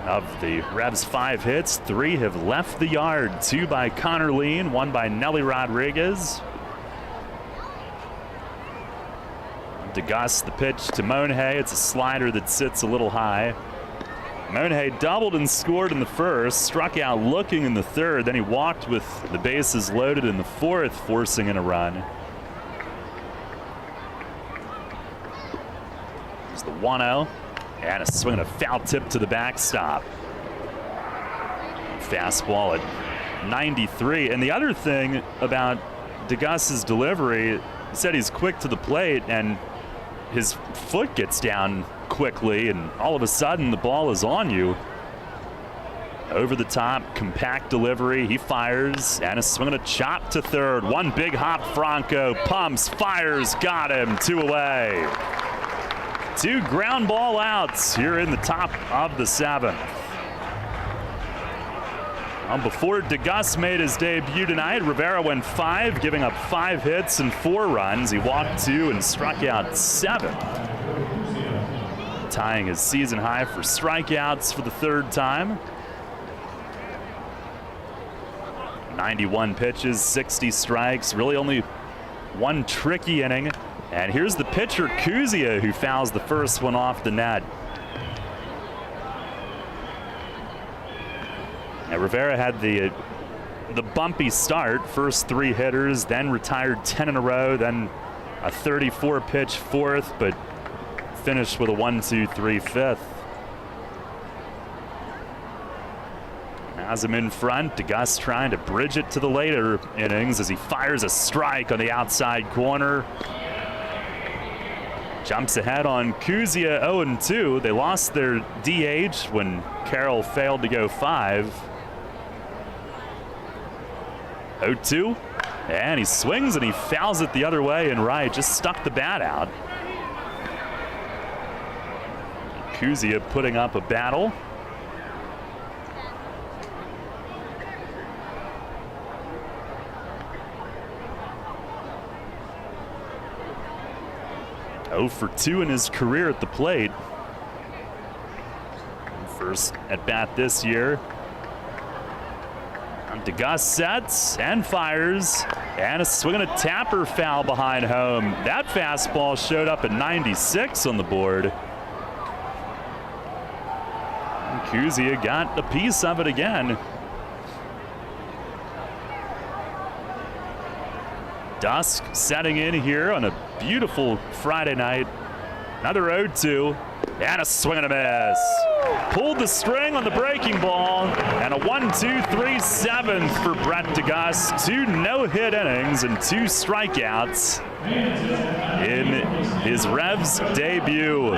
Of the Revs' 5 hits, 3 have left the yard. 2 by Connor Lean, 1 by Nelly Rodriguez. DeGus, the pitch to Monhay. It's a slider that sits a little high. Monhay doubled and scored in the first, struck out looking in the third. Then he walked with the bases loaded in the 4th, forcing in a run. There's the 1-0. And a swing and a foul tip to the backstop. Fastball at 93. And the other thing about DeGus's delivery, he said he's quick to the plate and his foot gets down quickly, and all of a sudden the ball is on you. Over the top, compact delivery. He fires, and a swing and a chop to third. 1 big hop, Franco pumps, fires, got him, 2 away. 2 ground ball outs here in the top of the 7th. Before DeGus made his debut tonight, Rivera went 5, giving up 5 hits and 4 runs. He walked 2 and struck out 7. Tying his season high for strikeouts for the 3rd time. 91 pitches, 60 strikes, really only 1 tricky inning. And here's the pitcher, Kuzia, who fouls the first one off the net. Now, Rivera had the bumpy start, first 3 hitters, then retired 10 in a row, then a 34-pitch 4th, but finished with a 1-2-3 5th. Has him in front. DeGus trying to bridge it to the later innings as he fires a strike on the outside corner. Jumps ahead on Kuzia, 0-2. They lost their DH when Carroll failed to go 5. 0-2. And he swings and he fouls it the other way and right. Just stuck the bat out. Kuzia putting up a battle. For 2 in his career at the plate. First at bat this year. DeGus sets and fires, and a swing and a tapper foul behind home. That fastball showed up at 96 on the board. And Kuzia got a piece of it again. Dusk setting in here on a beautiful Friday night. Another 0-2, and a swing and a miss. Pulled the string on the breaking ball, and a 1-2-3 7th for Brett DeGus. 2 no-hit innings and 2 strikeouts in his Revs debut.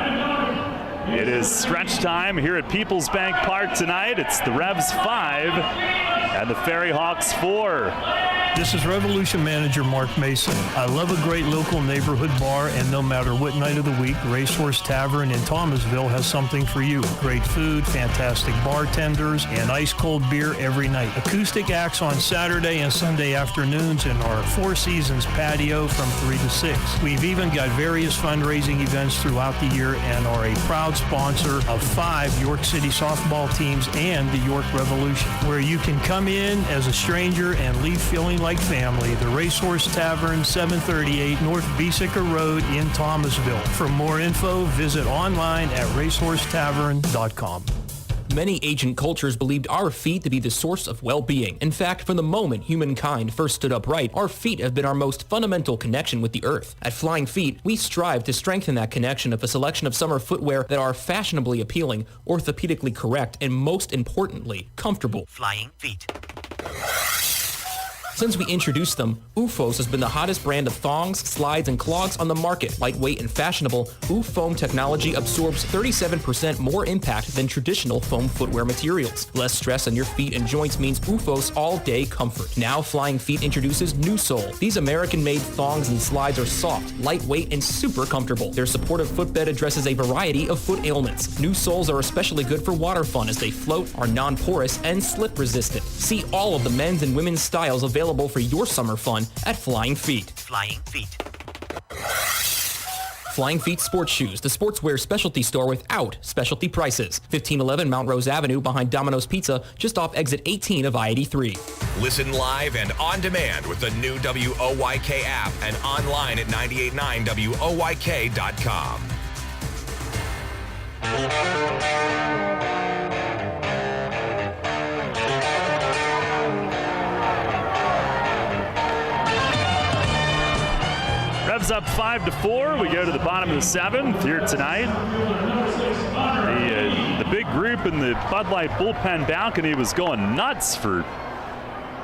It is stretch time here at Peoples Bank Park tonight. It's the Revs 5 and the Ferryhawks 4. This is Revolution Manager Mark Mason. I love a great local neighborhood bar, and no matter what night of the week, Racehorse Tavern in Thomasville has something for you. Great food, fantastic bartenders, and ice-cold beer every night. Acoustic acts on Saturday and Sunday afternoons in our Four Seasons patio from 3 to 6. We've even got various fundraising events throughout the year and are a proud sponsor of 5 York City softball teams and the York Revolution, where you can come in as a stranger and leave feeling like family. The Racehorse Tavern, 738 North Beesicker Road in Thomasville. For more info, visit online at racehorsetavern.com. Many ancient cultures believed our feet to be the source of well-being. In fact, from the moment humankind first stood upright, our feet have been our most fundamental connection with the earth. At Flying Feet, we strive to strengthen that connection with a selection of summer footwear that are fashionably appealing, orthopedically correct, and most importantly, comfortable. Flying Feet. Since we introduced them, OOFOS has been the hottest brand of thongs, slides, and clogs on the market. Lightweight and fashionable, OOF foam technology absorbs 37% more impact than traditional foam footwear materials. Less stress on your feet and joints means OOFOS all-day comfort. Now Flying Feet introduces New Sole. These American-made thongs and slides are soft, lightweight, and super comfortable. Their supportive footbed addresses a variety of foot ailments. New soles are especially good for water fun as they float, are non-porous, and slip-resistant. See all of the men's and women's styles available for your summer fun at Flying Feet. Flying Feet. Flying Feet Sports Shoes, the sportswear specialty store without specialty prices. 1511 Mount Rose Avenue behind Domino's Pizza, just off exit 18 of I-83. Listen live and on demand with the new WOYK app and online at 989WOYK.com. Revs up 5-4. We go to the bottom of the 7th here tonight. The big group in the Bud Light bullpen balcony was going nuts for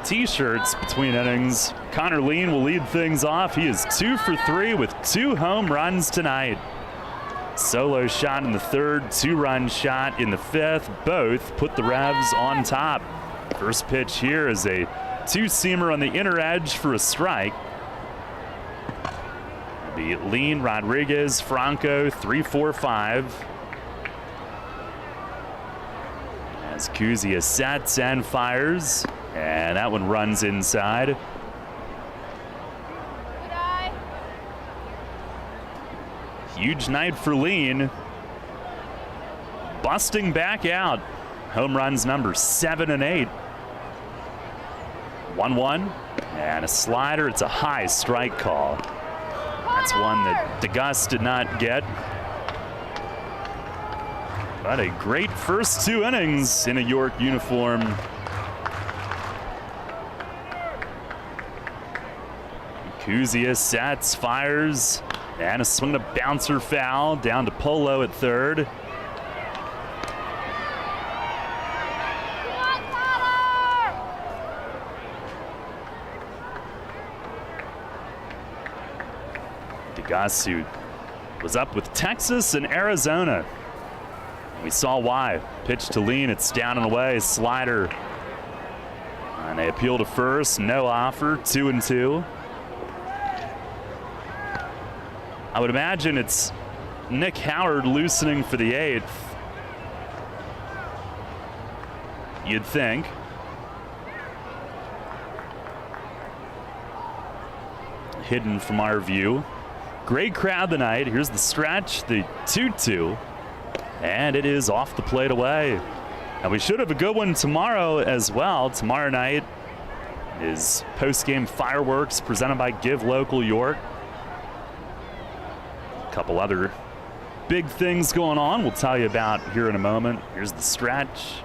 T-shirts between innings. Connor Lean will lead things off. He is 2 for 3 with 2 home runs tonight. Solo shot in the 3rd, 2-run shot in the 5th. Both put the Revs on top. First pitch here is a 2-seamer on the inner edge for a strike. Be Lean, Rodriguez, Franco, 3-4-5. As Kuzia sets and fires, and that one runs inside. Huge night for Lean. Busting back out. Home runs number 7 and 8. 1-1 and a slider. It's a high strike call. That's one that DeGus did not get. But a great first 2 innings in a York uniform. Kuzia sets, fires, and a swing and a bouncer foul down to Polo at 3rd. DeGus, who was up with Texas and Arizona. We saw why. Pitch to Lean, it's down and away, slider. And they appeal to first, no offer, 2-2. I would imagine it's Nick Howard loosening for the 8th. You'd think. Hidden from our view. Great crowd tonight. Here's the stretch, the 2-2. And it is off the plate away. And we should have a good one tomorrow as well. Tomorrow night is post-game fireworks presented by Give Local York. A couple other big things going on we'll tell you about here in a moment. Here's the stretch.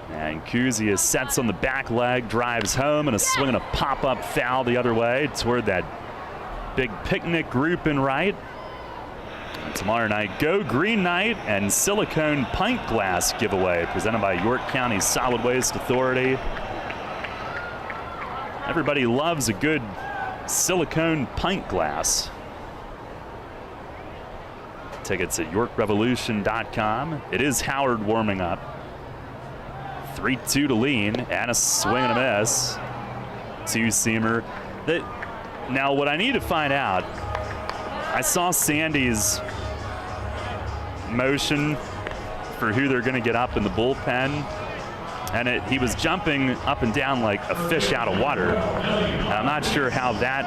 And Kuzia sets on the back leg, drives home, and a swing and a pop-up foul the other way toward that big picnic group in right. And tomorrow night, Go Green Night and Silicone Pint Glass giveaway presented by York County Solid Waste Authority. Everybody loves a good silicone pint glass. tickets at YorkRevolution.com. It is Howard warming up. 3-2 to Lean, and a swing and a miss. Two-seamer. Now, what I need to find out, I saw Sandy's motion for who they're going to get up in the bullpen, and he was jumping up and down like a fish out of water. And I'm not sure how that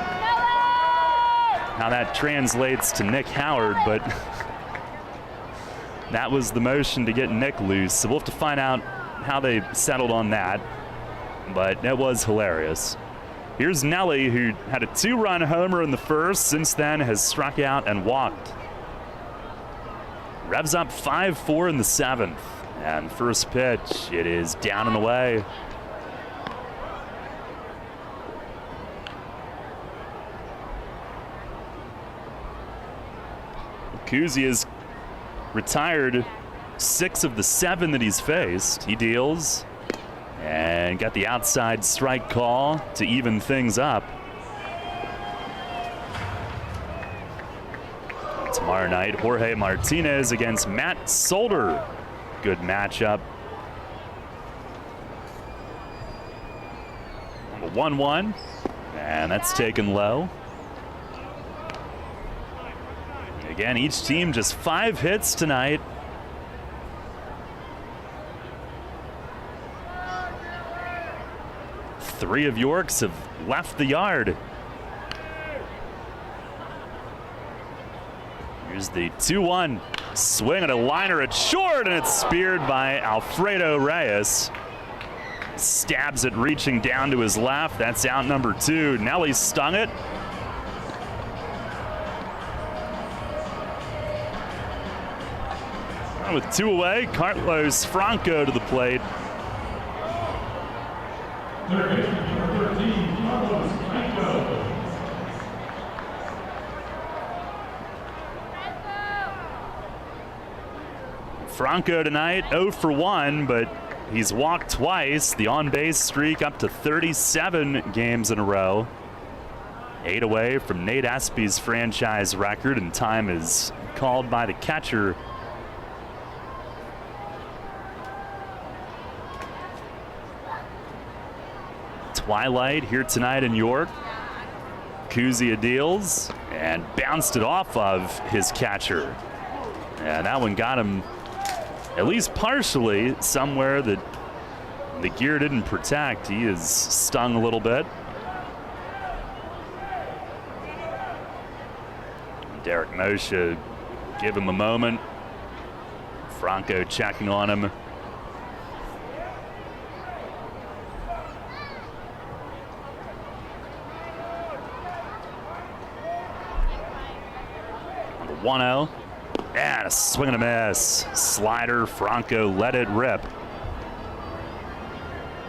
translates to Nick Howard, but that was the motion to get Nick loose. So we'll have to find out how they settled on that, but it was hilarious. Here's Nelly, who had a 2-run homer in the first, since then has struck out and walked. Revs up 5-4 in the 7th, and first pitch, it is down and away. Kuzi has retired 6 of the 7 that he's faced. He deals and got the outside strike call to even things up. Tomorrow night, Jorge Martinez against Matt Solder. Good matchup. 1-1, and that's taken low. Again, each team just 5 hits tonight. Three of York's have left the yard. Here's the 2-1 swing and a liner at short, and it's speared by Alfredo Reyes. Stabs it reaching down to his left. That's out number 2. Nelly stung it. With 2 away, Carlos Franco to the plate. Franco tonight 0 for 1, but he's walked twice. The on-base streak up to 37 games in a row. 8 away from Nate Espy's franchise record, and time is called by the catcher. Twilight here tonight in York. Kuzia deals and bounced it off of his catcher. And that one got him at least partially somewhere that the gear didn't protect. He is stung a little bit. Derek Moshe give him a moment. Franco checking on him. On the 1-0. And a swing and a miss. Slider, Franco let it rip.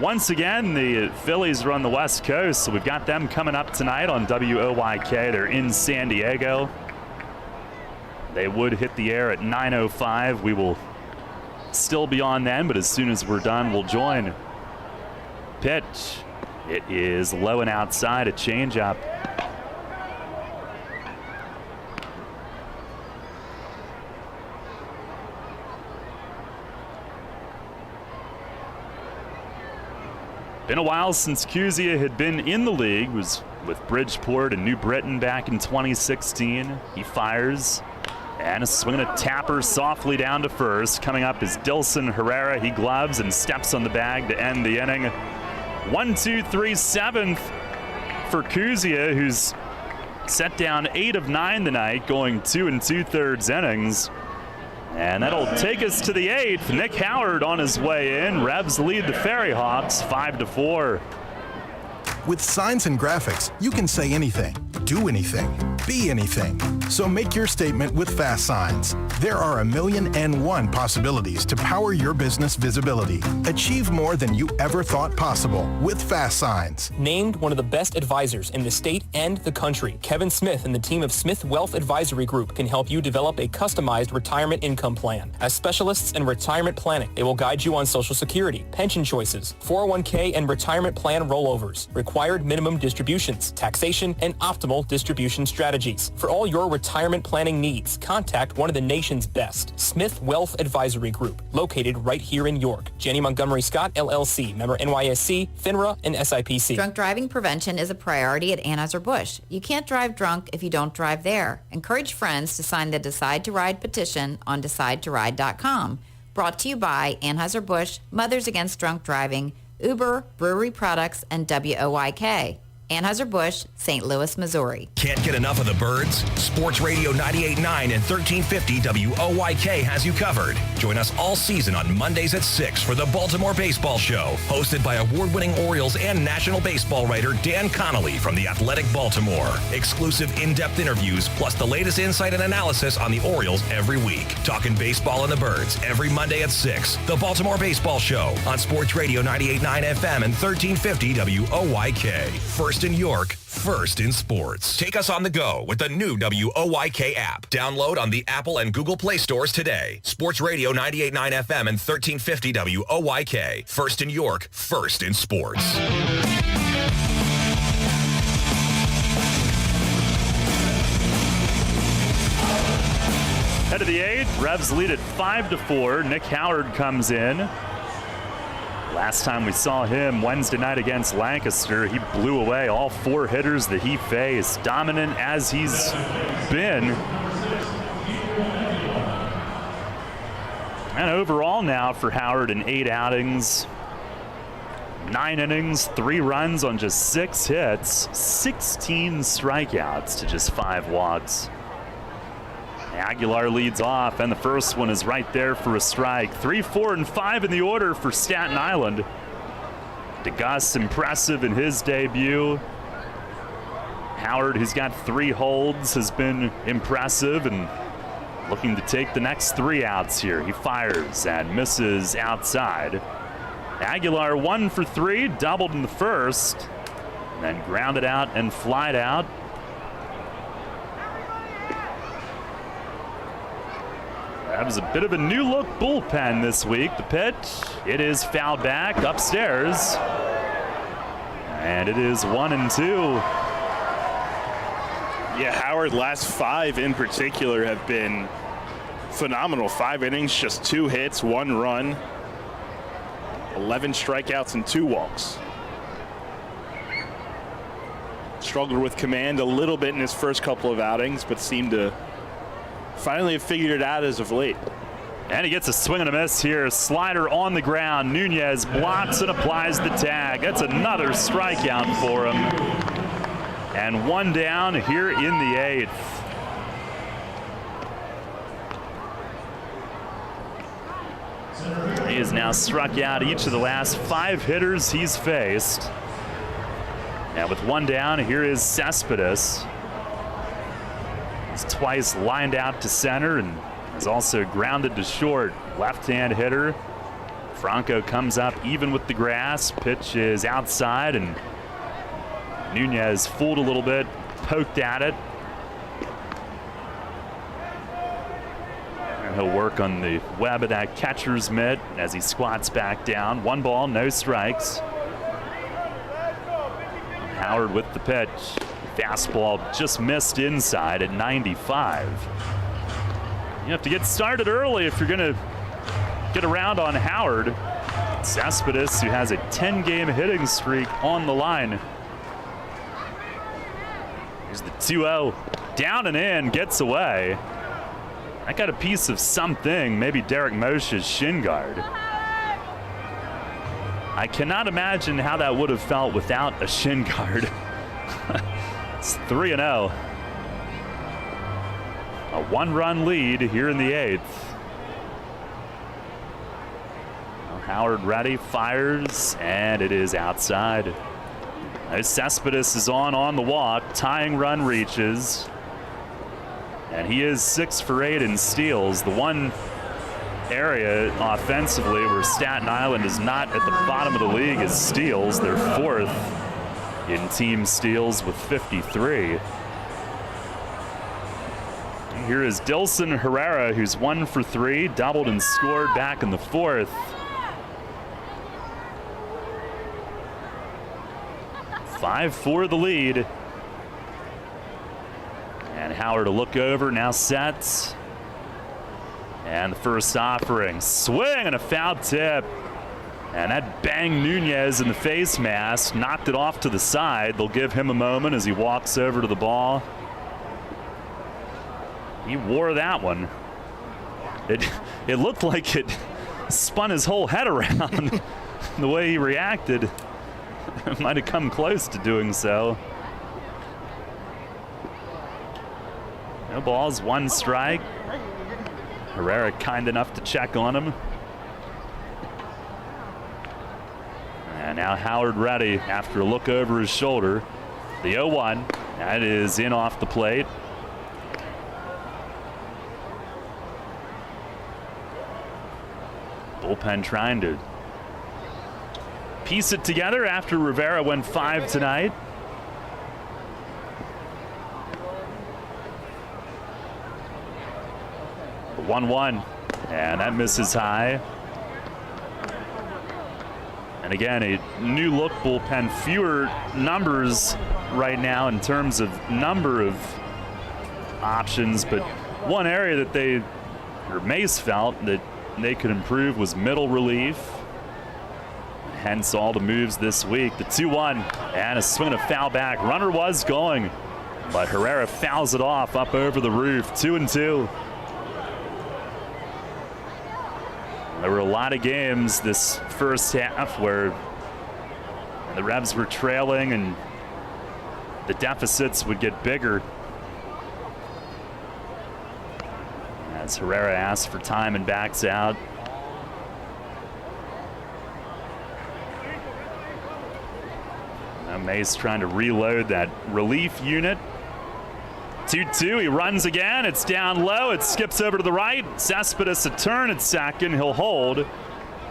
Once again, the Phillies are on the West Coast, so we've got them coming up tonight on WOYK. They're in San Diego. They would hit the air at 9:05. We will still be on then, but as soon as we're done, we'll join. Pitch. It is low and outside, a changeup. Been a while since Kuzia had been in the league. Was with Bridgeport and New Britain back in 2016. He fires, and a swing and a tapper softly down to first. Coming up is Dilson Herrera. He gloves and steps on the bag to end the inning. 1-2-3 7th for Kuzia, who's set down 8 of 9 tonight, going 2 2/3 innings. And that'll take us to the 8th. Nick Howard on his way in. Revs lead the Ferryhawks 5-4. With signs and graphics, you can say anything, do anything, be anything. So make your statement with Fast Signs. There are 1,000,001 possibilities to power your business visibility. Achieve more than you ever thought possible with Fast Signs. Named one of the best advisors in the state and the country, Kevin Smith and the team of Smith Wealth Advisory Group can help you develop a customized retirement income plan. As specialists in retirement planning, they will guide you on Social Security, pension choices, 401k, and retirement plan rollovers, required minimum distributions, taxation, and optimal optimal distribution strategies. For all your retirement planning needs, contact one of the nation's best, Smith Wealth Advisory Group, located right here in York. Janney Montgomery Scott, LLC, member NYSE, FINRA, and SIPC. Drunk driving prevention is a priority at Anheuser-Busch. You can't drive drunk if you don't drive there. Encourage friends to sign the Decide to Ride petition on DecideToRide.com. Brought to you by Anheuser-Busch, Mothers Against Drunk Driving, Uber, Brewery Products, and WOYK. Anheuser-Busch, St. Louis, Missouri. Can't get enough of the birds? Sports Radio 98.9 and 1350 WOYK has you covered. Join us all season on Mondays at 6 for the Baltimore Baseball Show, hosted by award-winning Orioles and National Baseball writer Dan Connolly from The Athletic Baltimore. Exclusive in-depth interviews, plus the latest insight and analysis on the Orioles every week. Talking baseball and the birds every Monday at 6. The Baltimore Baseball Show on Sports Radio 98.9 FM and 1350 WOYK. First in York, first in sports. Take us on the go with the new WOYK app. Download on the Apple and Google Play stores today. Sports Radio 98.9 FM and 1350 WOYK. First in York, first in sports. Head of the 8th, Revs lead at 5-4. Nick Howard comes in. Last time we saw him Wednesday night against Lancaster, he blew away all 4 hitters that he faced, dominant as he's been. And overall now for Howard in 8 outings, 9 innings, 3 runs on just 6 hits, 16 strikeouts to just 5 walks. Aguilar leads off, and the first one is right there for a strike. 3, 4, and 5 in the order for Staten Island. DeGus impressive in his debut. Howard, who's got 3 holds, has been impressive and looking to take the next 3 outs here. He fires and misses outside. Aguilar 1 for 3, doubled in the first, then grounded out and flied out. That was a bit of a new look bullpen this week. The pitch, it is fouled back upstairs. And it is 1-2. Yeah, Howard, last 5 in particular have been phenomenal. 5 innings, just 2 hits, 1 run, 11 strikeouts and 2 walks. Struggled with command a little bit in his first couple of outings, but seemed to finally have figured it out as of late. And he gets a swing and a miss here. Slider on the ground. Nunez blocks and applies the tag. That's another strikeout for him. And 1 down here in the 8th. He has now struck out each of the last 5 hitters he's faced. Now with 1 down, here is Cespedes. He's twice lined out to center and is also grounded to short. Left-hand hitter. Franco comes up even with the grass. Pitch is outside, and Nunez fooled a little bit, poked at it. And he'll work on the web of that catcher's mitt as he squats back down. 1 ball, no strikes. Howard with the pitch. Fastball just missed inside at 95. You have to get started early if you're going to get around on Howard. Cespedes, who has a 10-game hitting streak on the line. Here's the 2-0. Down and in, gets away. I got a piece of something, maybe Derek Moshe's shin guard. I cannot imagine how that would have felt without a shin guard. It's 3-0. A 1-run lead here in the 8th. Howard ready, fires, and it is outside. As Cespedes is on the walk. Tying run reaches. And he is 6 for 8 in steals. The one area offensively where Staten Island is not at the bottom of the league is steals. They're 4th in team steals with 53. Here is Dilson Herrera, who's 1 for 3, doubled and scored back in the 4th. 5-4 the lead. And Howard to look over, now sets. And the first offering, swing and a foul tip. And that banged Nunez in the face mask, knocked it off to the side. They'll give him a moment as he walks over to the ball. He wore that one. It looked like it spun his whole head around the way he reacted. It might have come close to doing so. No balls, one strike. Herrera kind enough to check on him. And now Howard ready after a look over his shoulder. The 0-1, that is in off the plate. Bullpen trying to piece it together after Rivera went 5 tonight. The 1-1, and that misses high. And again, a new look bullpen, fewer numbers right now in terms of number of options, but one area that Mace felt that they could improve was middle relief. Hence all the moves this week. The 2-1 and a swing and a foul back. Runner was going, but Herrera fouls it off up over the roof. 2-2. There were a lot of games this first half where the Revs were trailing and the deficits would get bigger. As Herrera asks for time and backs out. Now Mace trying to reload that relief unit. 2-2, he runs again, it's down low, it skips over to the right. Cespedes a turn at second, he'll hold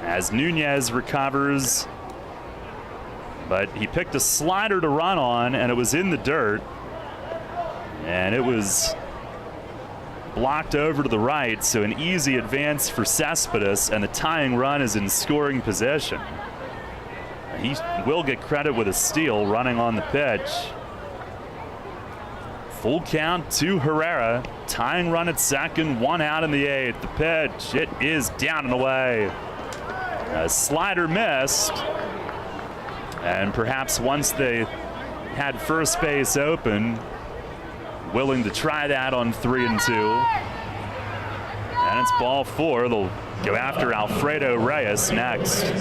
as Nunez recovers. But he picked a slider to run on, and it was in the dirt. And it was blocked over to the right, so an easy advance for Cespedes, and the tying run is in scoring position. He will get credit with a steal running on the pitch. Full count to Herrera. Tying run at second, 1 out in the 8th. The pitch, it is down and away. A slider missed. And perhaps once they had first base open, willing to try that on 3-2. And it's ball 4. They'll go after Alfredo Reyes next.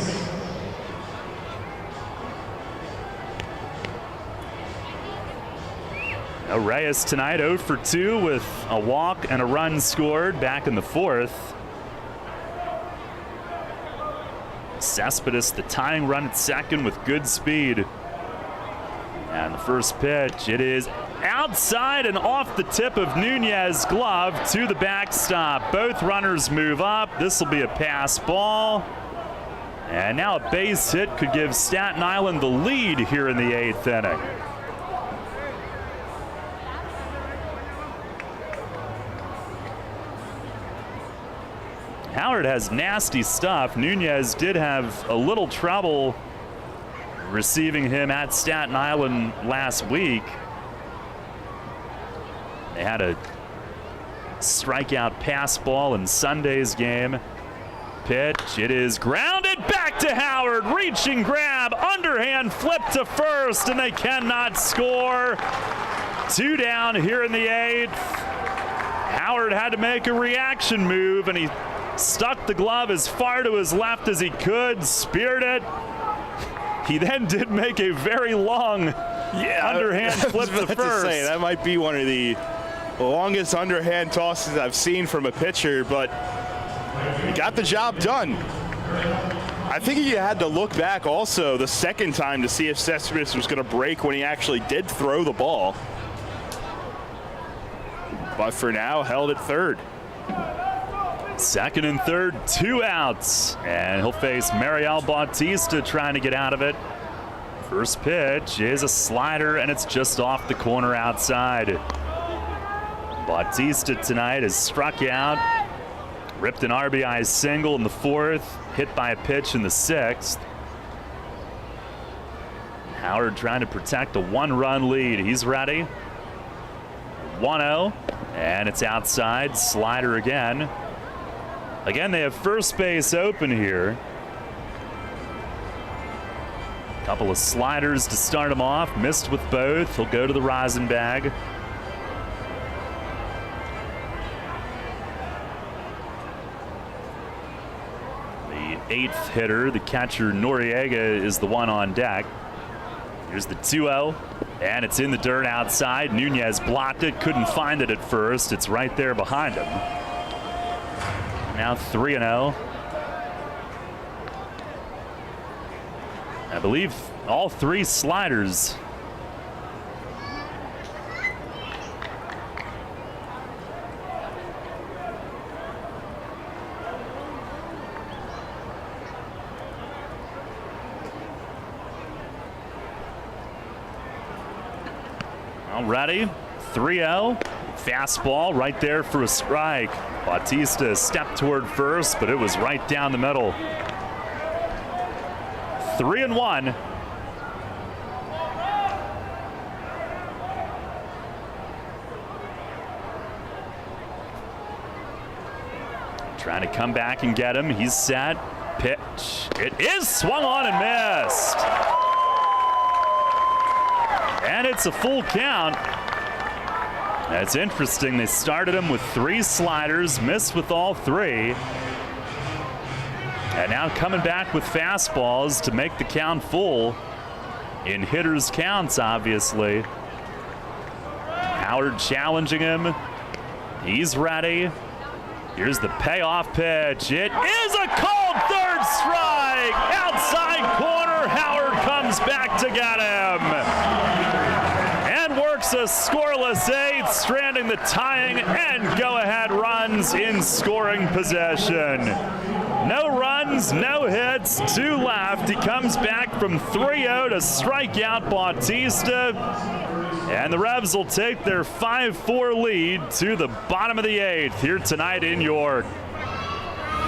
Reyes tonight 0 for 2 with a walk and a run scored back in the 4th. Cespedes, the tying run at second with good speed. And the first pitch, it is outside and off the tip of Nunez's glove to the backstop. Both runners move up. This will be a pass ball. And now a base hit could give Staten Island the lead here in the 8th inning. Howard has nasty stuff. Nunez did have a little trouble receiving him at Staten Island last week. They had a strikeout pass ball in Sunday's game. Pitch, it is grounded back to Howard. Reaching grab, underhand flip to first, and they cannot score. 2 down here in the 8th. Howard had to make a reaction move, and he stuck the glove as far to his left as he could, speared it. He then did make a very long underhand flip to first. That might be one of the longest underhand tosses I've seen from a pitcher, but he got the job done. I think he had to look back also the second time to see if Cespedes was going to break when he actually did throw the ball. But for now, held at third. Second and third, 2 outs. And he'll face Mariel Bautista trying to get out of it. First pitch is a slider, and it's just off the corner outside. Bautista tonight has struck out, ripped an RBI single in the 4th, hit by a pitch in the 6th. Howard trying to protect a 1-run lead. He's ready. 1-0, and it's outside. Slider again. Again, they have first base open here. Couple of sliders to start him off. Missed with both. He'll go to the rosin bag. The 8th hitter, the catcher Noriega, is the one on deck. Here's the 2-0, and it's in the dirt outside. Nunez blocked it, couldn't find it at first. It's right there behind him. Now 3-0. I believe all 3 sliders. Ready, 3-0, fastball right there for a strike. Bautista stepped toward first, but it was right down the middle. 3-1. Trying to come back and get him. He's set. Pitch. It is swung on and missed. And it's a full count. That's interesting. They started him with 3 sliders, missed with all 3. And now coming back with fastballs to make the count full in hitters' counts, obviously. Howard challenging him. He's ready. Here's the payoff pitch. It is a called third strike. Outside corner. Howard comes back to get him. Works a scoreless 8th, stranding the tying and go-ahead runs in scoring possession. No runs, no hits, 2 left. He comes back from 3-0 to strike out Bautista. And the Revs will take their 5-4 lead to the bottom of the 8th here tonight in York.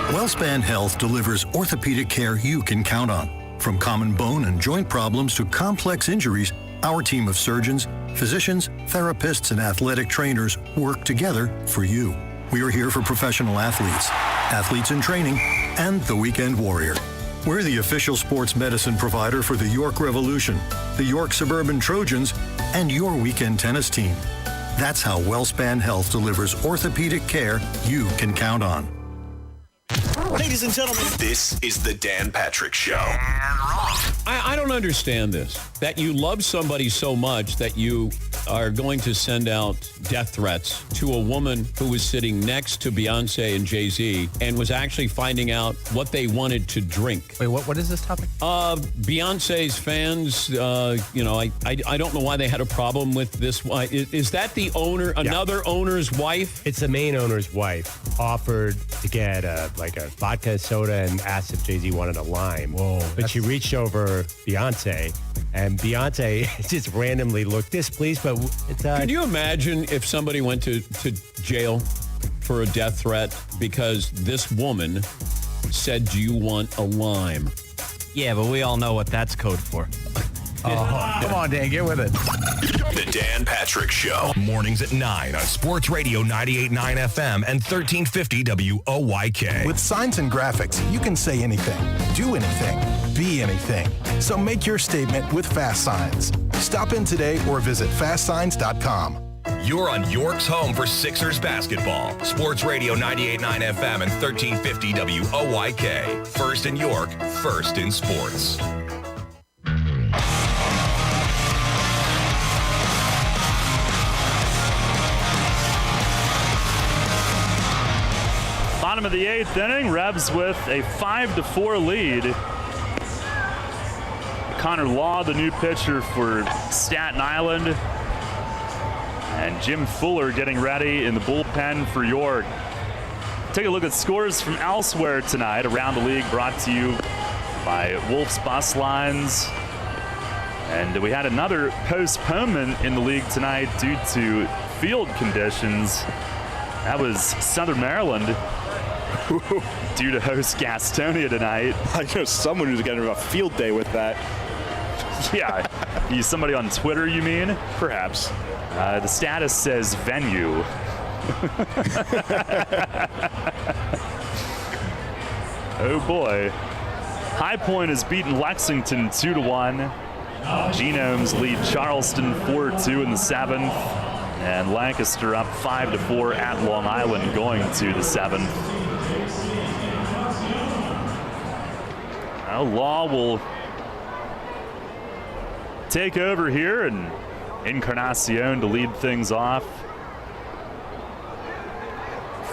WellSpan Health delivers orthopedic care you can count on. From common bone and joint problems to complex injuries, our team of surgeons, physicians, therapists, and athletic trainers work together for you. We are here for professional athletes, athletes in training, and the weekend warrior. We're the official sports medicine provider for the York Revolution, the York Suburban Trojans, and your weekend tennis team. That's how WellSpan Health delivers orthopedic care you can count on. Ladies and gentlemen, this is the Dan Patrick Show. I don't understand this, that you love somebody so much that you are going to send out death threats to a woman who was sitting next to Beyonce and Jay-Z and was actually finding out what they wanted to drink. Wait, what is this topic? Beyonce's fans, I don't know why they had a problem with this. Is that the owner, another owner's wife? It's the main owner's wife, offered to get a vodka soda and asked if Jay-Z wanted a lime. Whoa. But she reached over Beyonce, and Beyonce just randomly looked, this please, but it's... Can you imagine if somebody went to jail for a death threat because this woman said, do you want a lime? Yeah, but we all know what that's code for. Oh, come on, Dan, get with it. The Dan Patrick Show. Mornings at 9 on Sports Radio 98.9 FM and 1350 WOYK. With signs and graphics, you can say anything, do anything, be anything. So make your statement with Fast Signs. Stop in today or visit fastsigns.com. You're on York's home for Sixers basketball. Sports Radio 98.9 FM and 1350 WOYK. First in York, first in sports. Bottom of the 8th inning, Revs with a 5-4 lead. Connor Law, the new pitcher for Staten Island. And Jim Fuller getting ready in the bullpen for York. Take a look at scores from elsewhere tonight around the league, brought to you by Wolf's Bus Lines. And we had another postponement in the league tonight due to field conditions. That was Southern Maryland due to host Gastonia tonight. I know someone who's getting a field day with that. Yeah. Somebody on Twitter, you mean? Perhaps. The status says venue. Oh boy. High Point has beaten Lexington 2-1. Genomes lead Charleston 4-2 in the 7th. And Lancaster up 5-4 at Long Island going to the 7th. Now Law will take over here, and Encarnacion to lead things off.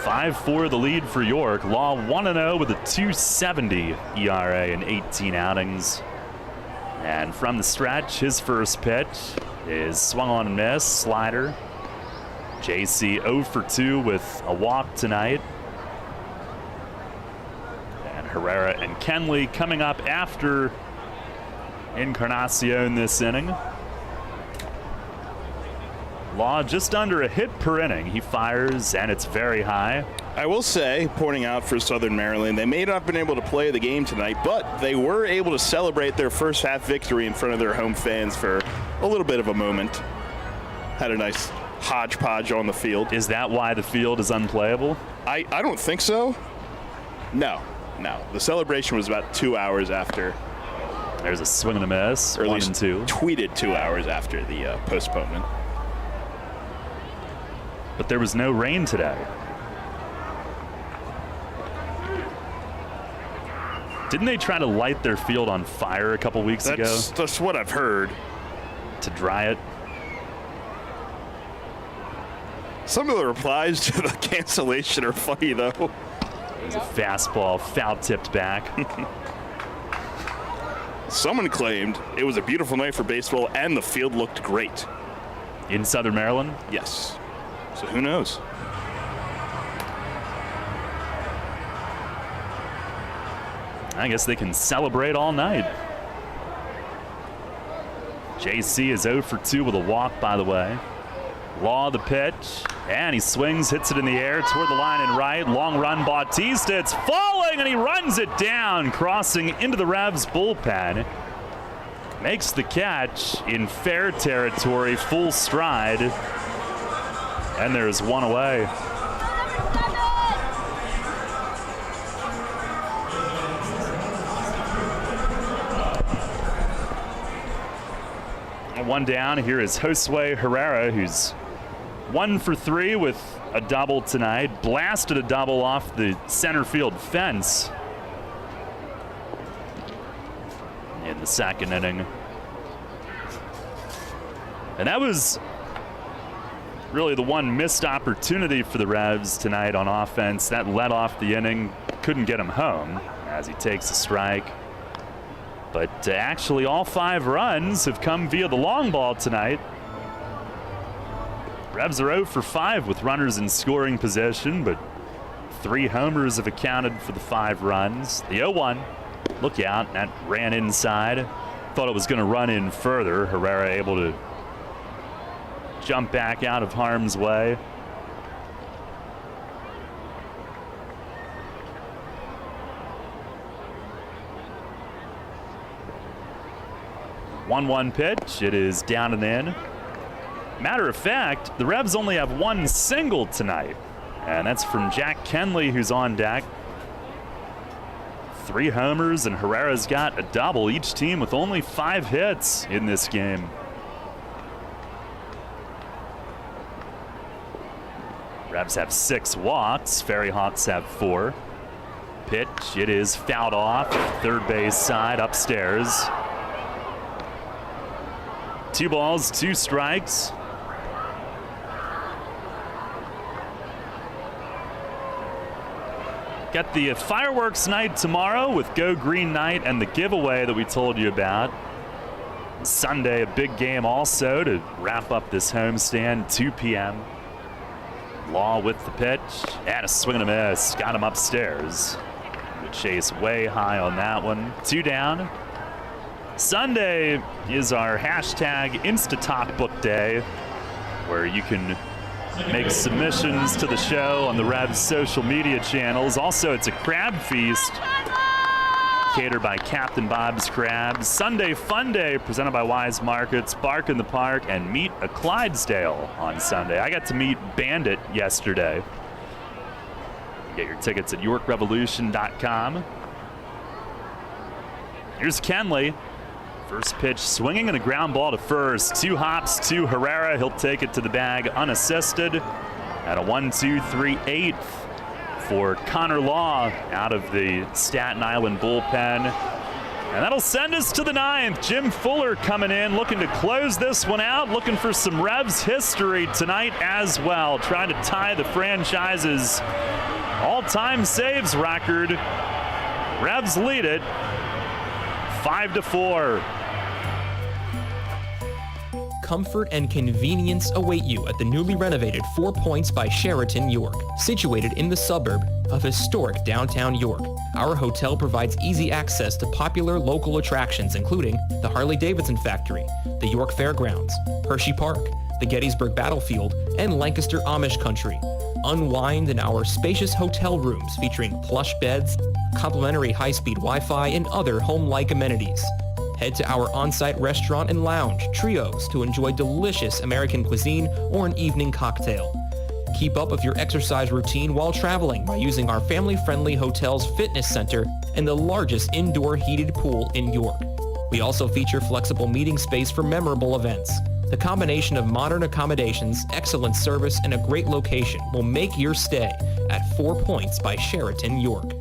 5-4 the lead for York. Law 1-0 with a 2.70 ERA in 18 outings. And from the stretch, his first pitch is swung on and miss, slider. JC 0 for 2 with a walk tonight. And Herrera and Kenley coming up after Encarnacion this inning. Law just under a hit per inning. He fires, and it's very high. I will say, pointing out for Southern Maryland, they may not have been able to play the game tonight, but they were able to celebrate their first half victory in front of their home fans for a little bit of a moment. Had a nice hodgepodge on the field. Is that why the field is unplayable? I don't think so. No. The celebration was about 2 hours after. There's a swing and a miss, or at 1 least and 2. Tweeted 2 hours after the postponement. But there was no rain today. Didn't they try to light their field on fire a couple weeks ago? That's what I've heard. To dry it? Some of the replies to the cancellation are funny, though. It was a fastball, foul-tipped back. Someone claimed it was a beautiful night for baseball and the field looked great. In Southern Maryland? Yes. So who knows? I guess they can celebrate all night. JC is 0 for 2 with a walk, by the way. Law the pitch, and he swings, hits it in the air toward the line and right. Long run, Bautista. It's falling, and he runs it down, crossing into the Revs bullpen. Makes the catch in fair territory, full stride. And there's one away. One down. Here is Josue Herrera, who's 1 for 3 with a double tonight. Blasted a double off the center field fence in the second inning. And that was really the one missed opportunity for the Revs tonight on offense. That led off the inning. Couldn't get him home as he takes a strike. But actually all 5 runs have come via the long ball tonight. Revs are 0 for 5 with runners in scoring position, but 3 homers have accounted for the 5 runs. The 0-1, look out, that ran inside. Thought it was going to run in further. Herrera able to jump back out of harm's way. One pitch. It is down and in. Matter of fact, the Revs only have 1 single tonight, and that's from Jack Kenley, who's on deck. 3 homers, and Herrera's got a double. Each team with only 5 hits in this game. Revs have 6 walks. Ferryhawks have 4. Pitch. It is fouled off. Third base side upstairs. 2 balls, 2 strikes. Got the fireworks night tomorrow with Go Green Night and the giveaway that we told you about. Sunday, a big game also to wrap up this homestand, 2 p.m. Law with the pitch, and a swing and a miss. Got him upstairs. The chase way high on that one. 2 down. Sunday is our hashtag InstaTalkBook Day, where you can make submissions to the show on the Revs social media channels. Also, it's a crab feast catered by Captain Bob's Crabs. Sunday Fun Day presented by Wise Markets. Bark in the Park and Meet a Clydesdale on Sunday. I got to meet Bandit yesterday. Get your tickets at YorkRevolution.com. Here's Kenley. First pitch swinging and a ground ball to first. 2 hops to Herrera. He'll take it to the bag unassisted. At a 1-2-3-8 for Connor Law out of the Staten Island bullpen. And that'll send us to the 9th. Jim Fuller coming in, looking to close this one out, looking for some Revs history tonight as well, trying to tie the franchise's all-time saves record. Revs lead it 5-4. Comfort and convenience await you at the newly renovated 4 Points by Sheraton York, situated in the suburb of historic downtown York. Our hotel provides easy access to popular local attractions, including the Harley-Davidson Factory, the York Fairgrounds, Hershey Park, the Gettysburg Battlefield, and Lancaster Amish Country. Unwind in our spacious hotel rooms featuring plush beds, complimentary high-speed Wi-Fi, and other home-like amenities. Head to our on-site restaurant and lounge, Trios, to enjoy delicious American cuisine or an evening cocktail. Keep up with your exercise routine while traveling by using our family-friendly hotel's fitness center and the largest indoor heated pool in York. We also feature flexible meeting space for memorable events. The combination of modern accommodations, excellent service, and a great location will make your stay at 4 Points by Sheraton York.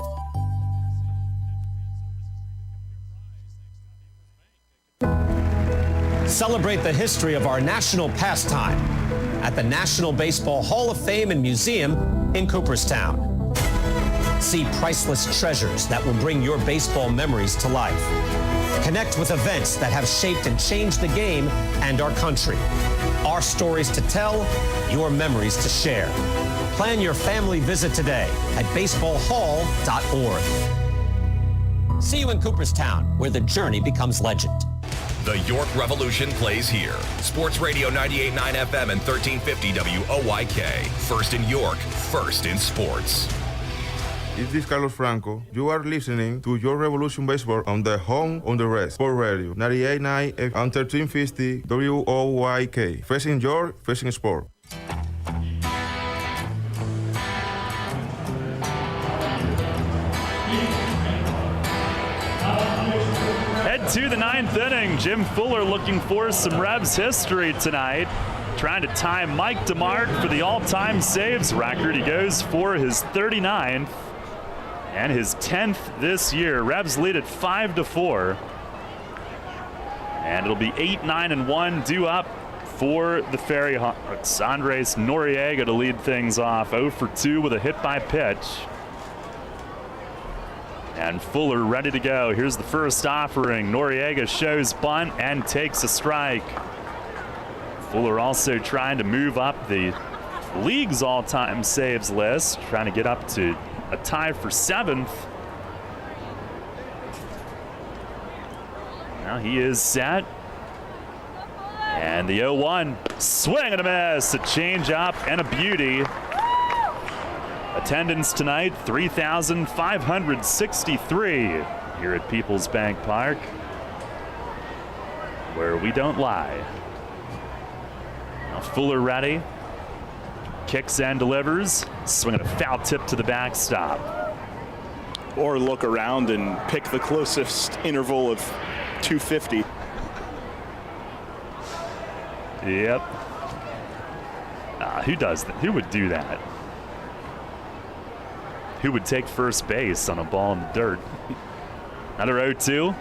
Celebrate the history of our national pastime at the National Baseball Hall of Fame and Museum in Cooperstown. See priceless treasures that will bring your baseball memories to life. Connect with events that have shaped and changed the game and our country. Our stories to tell, your memories to share. Plan your family visit today at baseballhall.org. See you in Cooperstown, where the journey becomes legend. The York Revolution plays here. Sports Radio 98.9 FM and 1350 WOYK. First in York, first in sports. This is Carlos Franco. You are listening to York Revolution Baseball on the home on the rest. Sport Radio 98.9 and 1350 WOYK. First in York, first in sport. To the 9th inning, Jim Fuller looking for some Revs history tonight, trying to tie Mike DeMark for the all-time saves record. He goes for his 39th and his 10th this year. Revs lead at 5-4, and it'll be 8-9-1 due up for the Ferryhawks. Andres Noriega to lead things off, 0 for 2 with a hit by pitch. And Fuller ready to go. Here's the first offering. Noriega shows bunt and takes a strike. Fuller also trying to move up the league's all-time saves list, trying to get up to a tie for 7th. Now he is set. And the 0-1, swing and a miss, a change-up and a beauty. Attendance tonight, 3,563 here at Peoples Bank Park, where we don't lie. Now Fuller ready, kicks and delivers, swinging a foul tip to the backstop. Or look around and pick the closest interval of 250. Yep. Who does that? Who would do that? Who would take first base on a ball in the dirt? Another 0-2.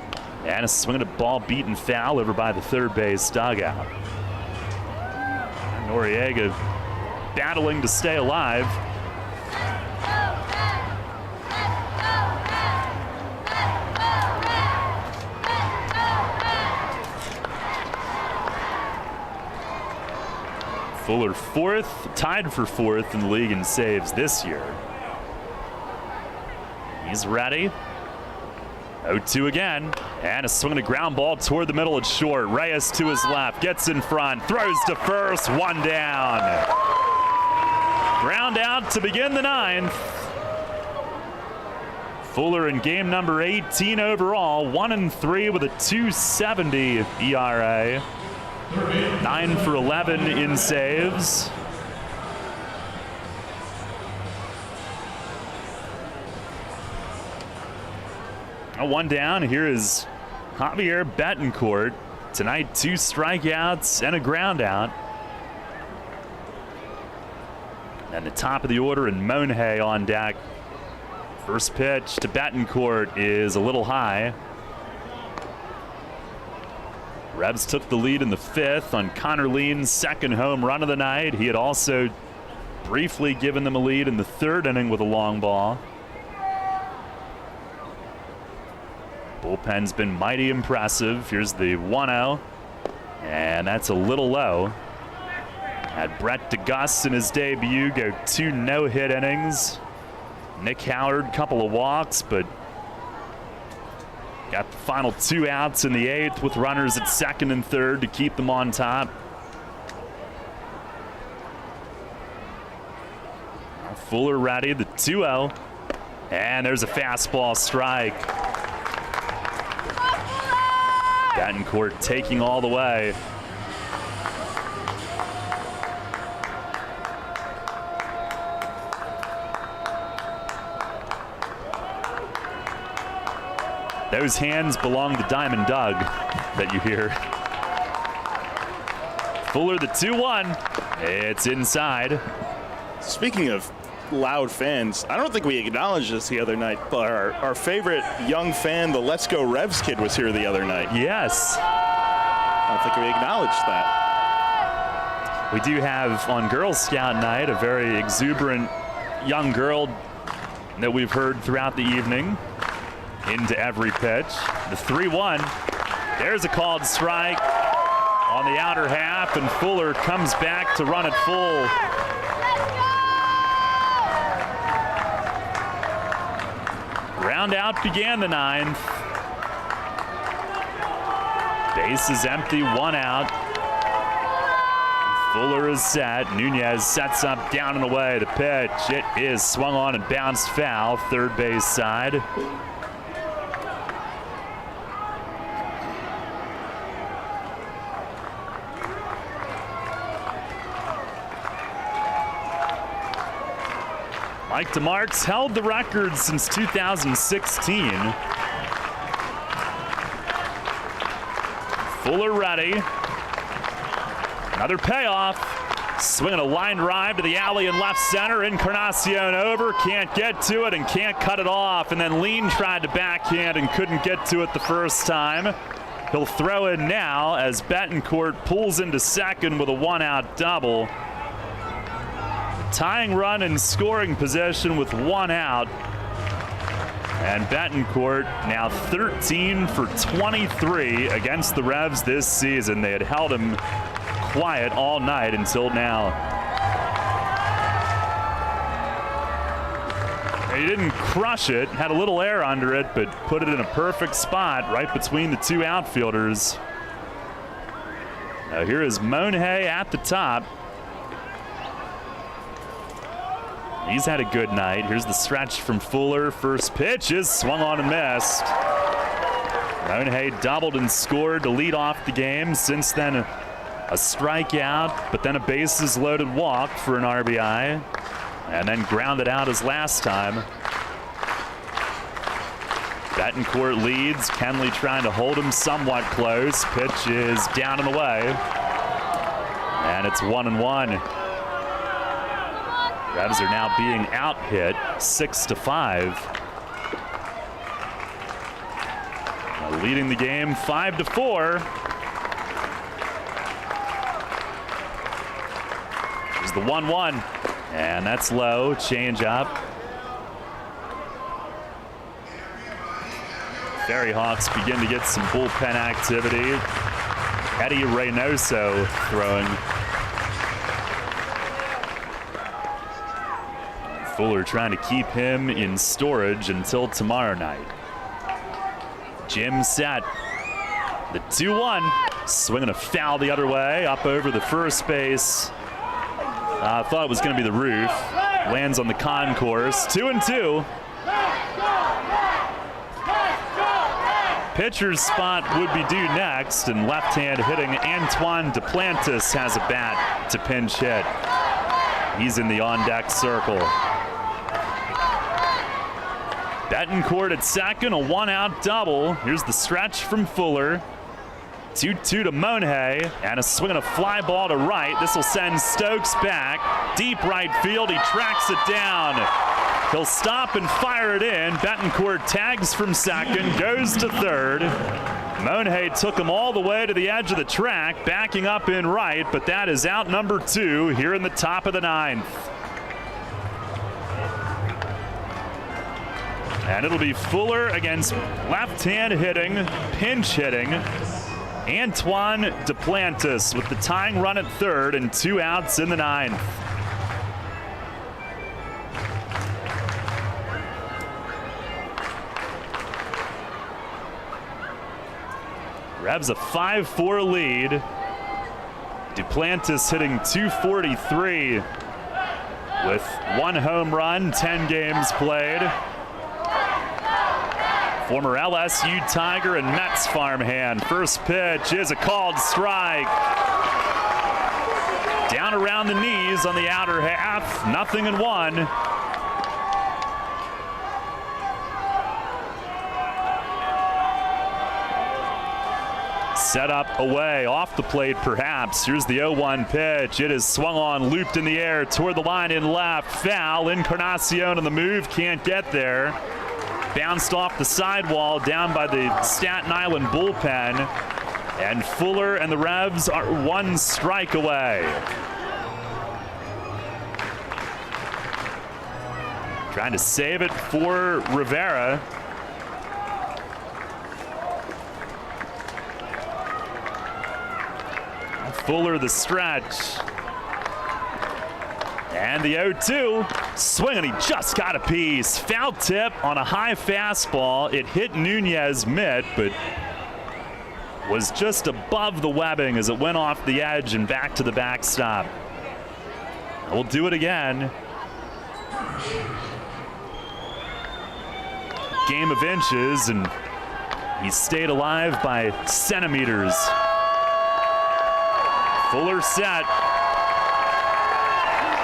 And a swing at a ball beaten foul over by the third base dugout. And Noriega battling to stay alive. Fuller fourth, tied for 4th in the league in saves this year. He's ready. 0-2 again. And a swing and a ground ball toward the middle at short. Reyes to his left, gets in front, throws to first, 1 down. Ground out to begin the 9th. Fuller in game number 18 overall, 1-3 with a 2.70 ERA. 9 for 11 in saves. One down. Here is Javier Betancourt. Tonight, 2 strikeouts and a ground out. And the top of the order and Monhay on deck. First pitch to Betancourt is a little high. Revs took the lead in the 5th on Connor Lean's second home run of the night. He had also briefly given them a lead in the 3rd inning with a long ball. Bullpen's been mighty impressive. Here's the 1-0, and that's a little low. Had Brett DeGus in his debut go 2 no-hit innings. Nick Howard, couple of walks, but got the final 2 outs in the 8th with runners at 2nd and 3rd to keep them on top. Now Fuller ready, the 2-0, and there's a fastball strike. Betancourt taking all the way. Those hands belong to Diamond Doug that you hear. Fuller the 2-1. It's inside. Speaking of loud fans, I don't think we acknowledged this the other night, but our favorite young fan, the Let's Go Revs kid, was here the other night. Yes. I don't think we acknowledged that. We do have on Girl Scout night a very exuberant young girl that we've heard throughout the evening. Into every pitch. The 3-1. There's a called strike on the outer half, and Fuller comes back to run it full. Ground out began the 9th. Base is empty, 1 out. Fuller is set. Nunez sets up down and away. The pitch, it is swung on and bounced foul, 3rd base side. Mike DeMarc's held the record since 2016. Fuller ready. Another payoff. Swinging a line drive to the alley in left center. Encarnacion over. Can't get to it and can't cut it off. And then Lean tried to backhand and couldn't get to it the first time. He'll throw in now as Betancourt pulls into second with a 1-out double. Tying run in scoring position with 1 out. And Betancourt now 13 for 23 against the Revs this season. They had held him quiet all night until now. He didn't crush it, had a little air under it, but put it in a perfect spot right between the 2 outfielders. Now here is Monhay at the top. He's had a good night. Here's the stretch from Fuller. First pitch is swung on and missed. Monhay doubled and scored to lead off the game. Since then, a strikeout, but then a bases loaded walk for an RBI, and then grounded out his last time. Betancourt leads. Kenley trying to hold him somewhat close. Pitch is down and away, and it's 1-1. Revs are now being out-hit 6-5. Now leading the game 5-4. Here's the 1-1, and that's low. Change up. Ferryhawks begin to get some bullpen activity. Eddie Reynoso throwing. Fuller trying to keep him in storage until tomorrow night. Jim set. The 2-1. Swinging a foul the other way. Up over the first base. I thought it was going to be the roof. Lands on the concourse. 2-2. pitcher's spot would be due next, and left-hand hitting Antoine Duplantis has a bat to pinch hit. He's in the on-deck circle. Betancourt at second, a one-out double. Here's the stretch from Fuller. 2-2 to Monhay, and a swing and a fly ball to right. This will send Stokes back. Deep right field, he tracks it down. He'll stop and fire it in. Betancourt tags from second, goes to third. Monhay took him all the way to the edge of the track, backing up in right, but that is out number 2 here in the top of the 9th. And it'll be Fuller against left-hand hitting, pinch hitting, Antoine Duplantis with the tying run at third and 2 outs in the 9th. Revs a 5-4 lead. Duplantis hitting .243 with 1 home run, 10 games played. Former LSU Tiger and Mets farmhand. First pitch is a called strike. Down around the knees on the outer half, 0-1. Set up away, off the plate perhaps. Here's the 0-1 pitch. It is swung on, looped in the air, toward the line in left. Foul. Encarnacion on the move, can't get there. Bounced off the sidewall down by the Staten Island bullpen. And Fuller and the Revs are 1 strike away. Trying to save it for Rivera. Fuller the stretch. And the 0-2, swinging, he just got a piece. Foul tip on a high fastball. It hit Nunez mitt, but was just above the webbing as it went off the edge and back to the backstop. We'll do it again. Game of inches, and he stayed alive by centimeters. Fuller set.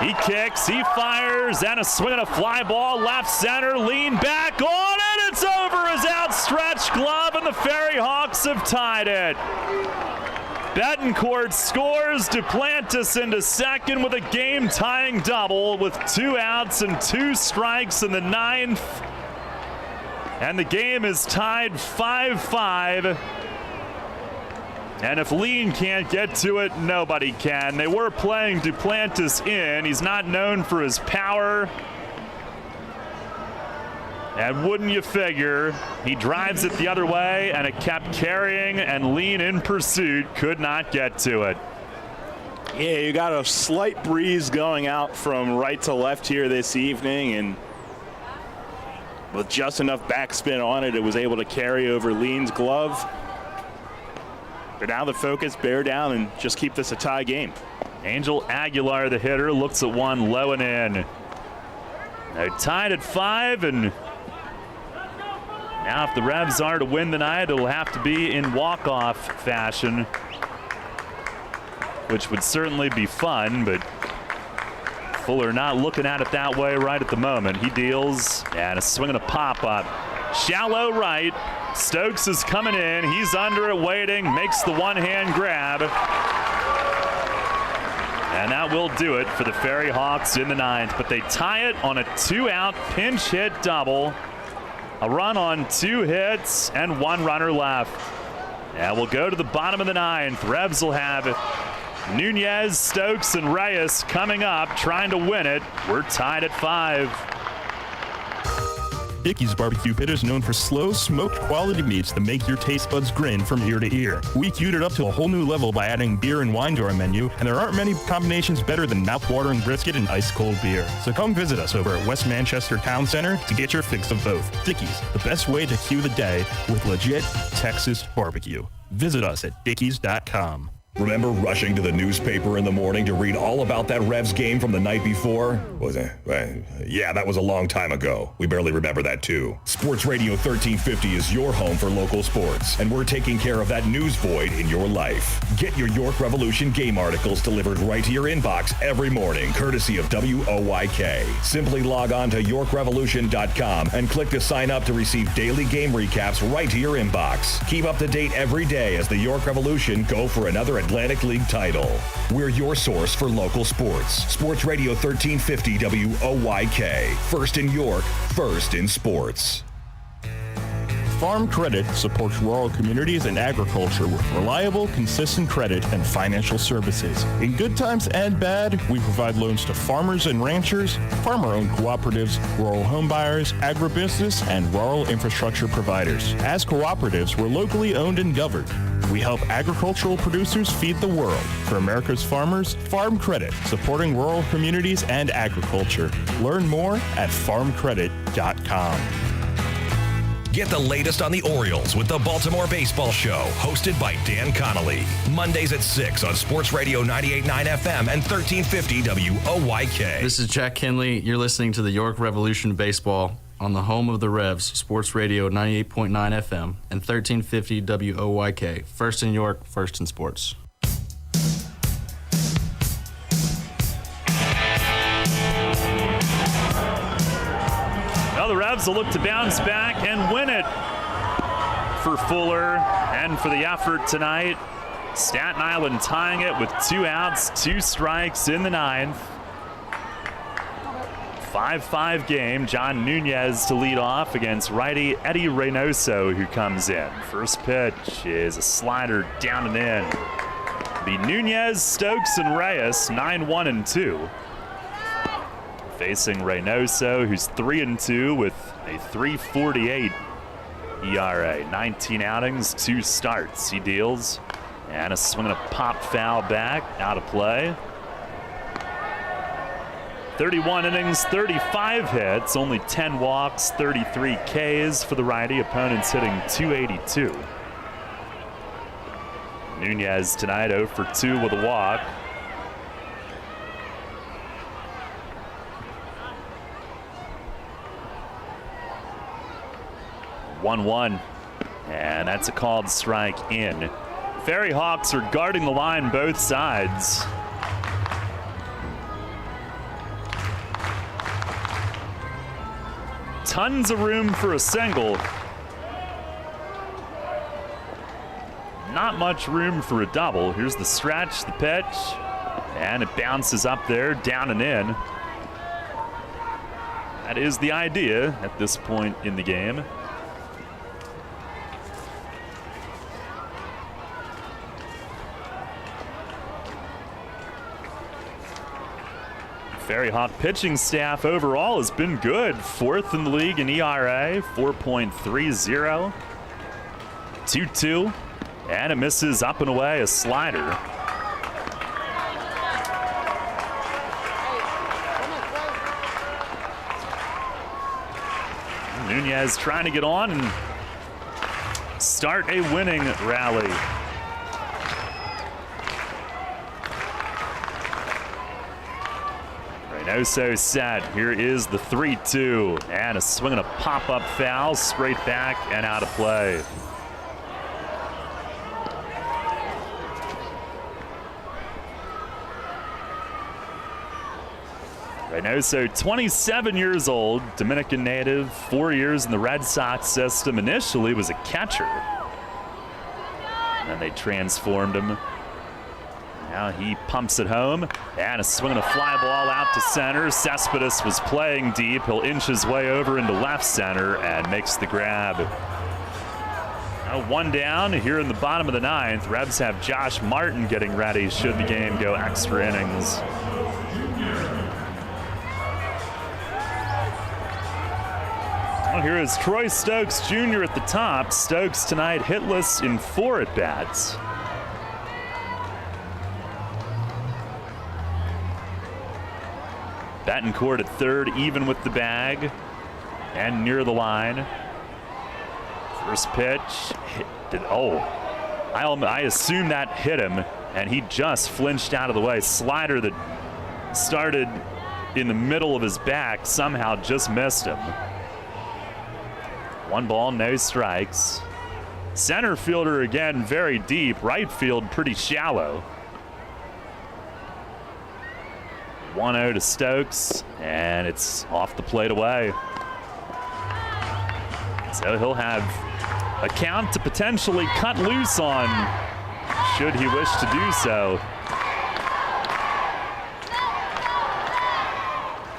He kicks, he fires, and a swing and a fly ball left center. Lean back on it. It's over his outstretched glove, and the Ferryhawks have tied it. Betancourt scores. Duplantis into second with a game-tying double with 2 outs and 2 strikes in the 9th. And the game is tied 5-5. And if Lean can't get to it, nobody can. They were playing Duplantis in. He's not known for his power. And wouldn't you figure, he drives it the other way, and it kept carrying, and Lean in pursuit could not get to it. Yeah, you got a slight breeze going out from right to left here this evening, and with just enough backspin on it, it was able to carry over Lean's glove. But now the focus, bear down and just keep this a tie game. Angel Aguilar, the hitter, looks at one low and in. They're tied at 5, and now if the Revs are to win tonight, it'll have to be in walk-off fashion, which would certainly be fun, but Fuller not looking at it that way right at the moment. He deals, and a swing and a pop-up. Shallow right. Stokes is coming in. He's under it, waiting, makes the one-hand grab. And that will do it for the Ferryhawks in the 9th. But they tie it on a 2-out pinch hit double. A run on 2 hits and 1 runner left. And we'll go to the bottom of the 9th. Revs will have Nunez, Stokes, and Reyes coming up, trying to win it. We're tied at 5. Dickey's Barbecue Pit is known for slow, smoked quality meats that make your taste buds grin from ear to ear. We queued it up to a whole new level by adding beer and wine to our menu, and there aren't many combinations better than mouth-watering brisket and ice-cold beer. So come visit us over at West Manchester Town Center to get your fix of both. Dickey's, the best way to cue the day with legit Texas barbecue. Visit us at dickeys.com. Remember rushing to the newspaper in the morning to read all about that Revs game from the night before? Was it? Yeah, that was a long time ago. We barely remember that too. Sports Radio 1350 is your home for local sports, and we're taking care of that news void in your life. Get your York Revolution game articles delivered right to your inbox every morning, courtesy of WOYK. Simply log on to YorkRevolution.com and click to sign up to receive daily game recaps right to your inbox. Keep up to date every day as the York Revolution go for another Atlantic League title. We're your source for local sports. Sports Radio 1350 WOYK. First in York, first in sports. Farm Credit supports rural communities and agriculture with reliable, consistent credit and financial services. In good times and bad, we provide loans to farmers and ranchers, farmer-owned cooperatives, rural home buyers, agribusiness, and rural infrastructure providers. As cooperatives, we're locally owned and governed. We help agricultural producers feed the world. For America's farmers, Farm Credit, supporting rural communities and agriculture. Learn more at farmcredit.com. Get the latest on the Orioles with the Baltimore Baseball Show, hosted by Dan Connolly. Mondays at 6 on Sports Radio 98.9 FM and 1350 WOYK. This is Jack Kinley. You're listening to the York Revolution Baseball on the home of the Revs, Sports Radio 98.9 FM and 1350 WOYK. First in York, first in sports. Now the Revs will look to bounce back and win it for Fuller and for the effort tonight. Staten Island tying it with 2 outs, 2 strikes in the 9th. 5-5 game. John Nunez to lead off against righty Eddie Reynoso, who comes in. First pitch is a slider down and in. Be Nunez, Stokes, and Reyes, 9-1-2. Facing Reynoso, who's 3-2 with a 3.48 ERA. 19 outings, 2 starts. He deals, and a swing and a pop foul back, out of play. 31 innings, 35 hits, only 10 walks, 33 Ks for the righty. Opponents hitting 282. Nunez tonight 0 for 2 with a walk. One, and that's a called strike in. Ferryhawks are guarding the line both sides. Tons of room for a single. Not much room for a double. Here's the stretch, the pitch, and it bounces up there, down and in. That is the idea at this point in the game. Ferryhawk pitching staff overall has been good. 4th in the league in ERA, 4.30. 2-2, and it misses up and away, a slider. Nunez trying to get on and start a winning rally. Reynoso set. Here is the 3-2, and a swing and a pop-up foul straight back and out of play. Reynoso, 27 years old, Dominican native, 4 years in the Red Sox system. Initially was a catcher, and then they transformed him. Now he pumps it home, and a swing and a fly ball out to center. Cespedes was playing deep. He'll inch his way over into left center and makes the grab. Now 1 down here in the bottom of the 9th. Revs have Josh Martin getting ready should the game go extra innings. Well, here is Troy Stokes Jr. at the top. Stokes tonight hitless in 4 at-bats. Betancourt at third, even with the bag and near the line. First pitch, I assume that hit him. and he just flinched out of the way. Slider that started in the middle of his back somehow just missed him. 1 ball, no strikes. Center fielder again very deep. Right field pretty shallow. 1-0 to Stokes, and it's off the plate away. So he'll have a count to potentially cut loose on, should he wish to do so.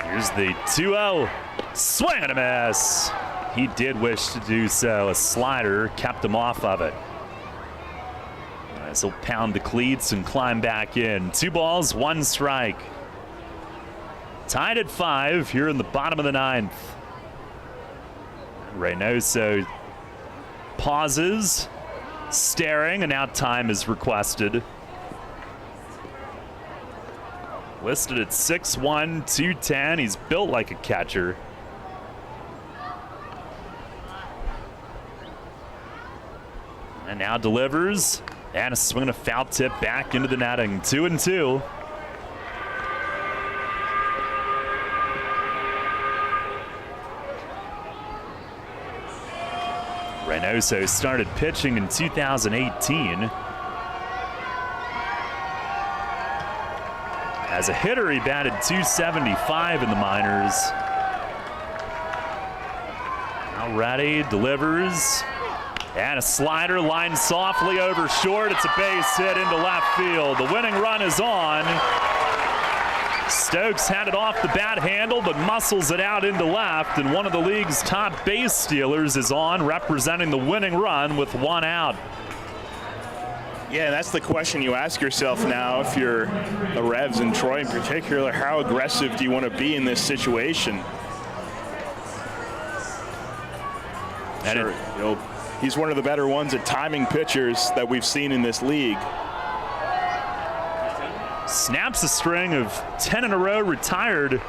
Here's the 2-0. Swing and a miss. He did wish to do so. A slider kept him off of it. As he'll pound the cleats and climb back in. 2 balls, 1 strike. Tied at 5 here in the bottom of the 9th. Reynoso pauses, staring, and now time is requested. Listed at 6'1", 210. He's built like a catcher. And now delivers, and a swing and a foul tip back into the netting. 2-2. Reynoso started pitching in 2018. As a hitter, he batted .275 in the minors. Now ready, delivers. And a slider lined softly over short. It's a base hit into left field. The winning run is on. Stokes had it off the bat handle, but muscles it out into left. And one of the league's top base stealers is on, representing the winning run with 1 out. Yeah, that's the question you ask yourself now if you're the Revs and Troy in particular. How aggressive do you want to be in this situation? And sure, he's one of the better ones at timing pitchers that we've seen in this league. Snaps a string of 10 in a row retired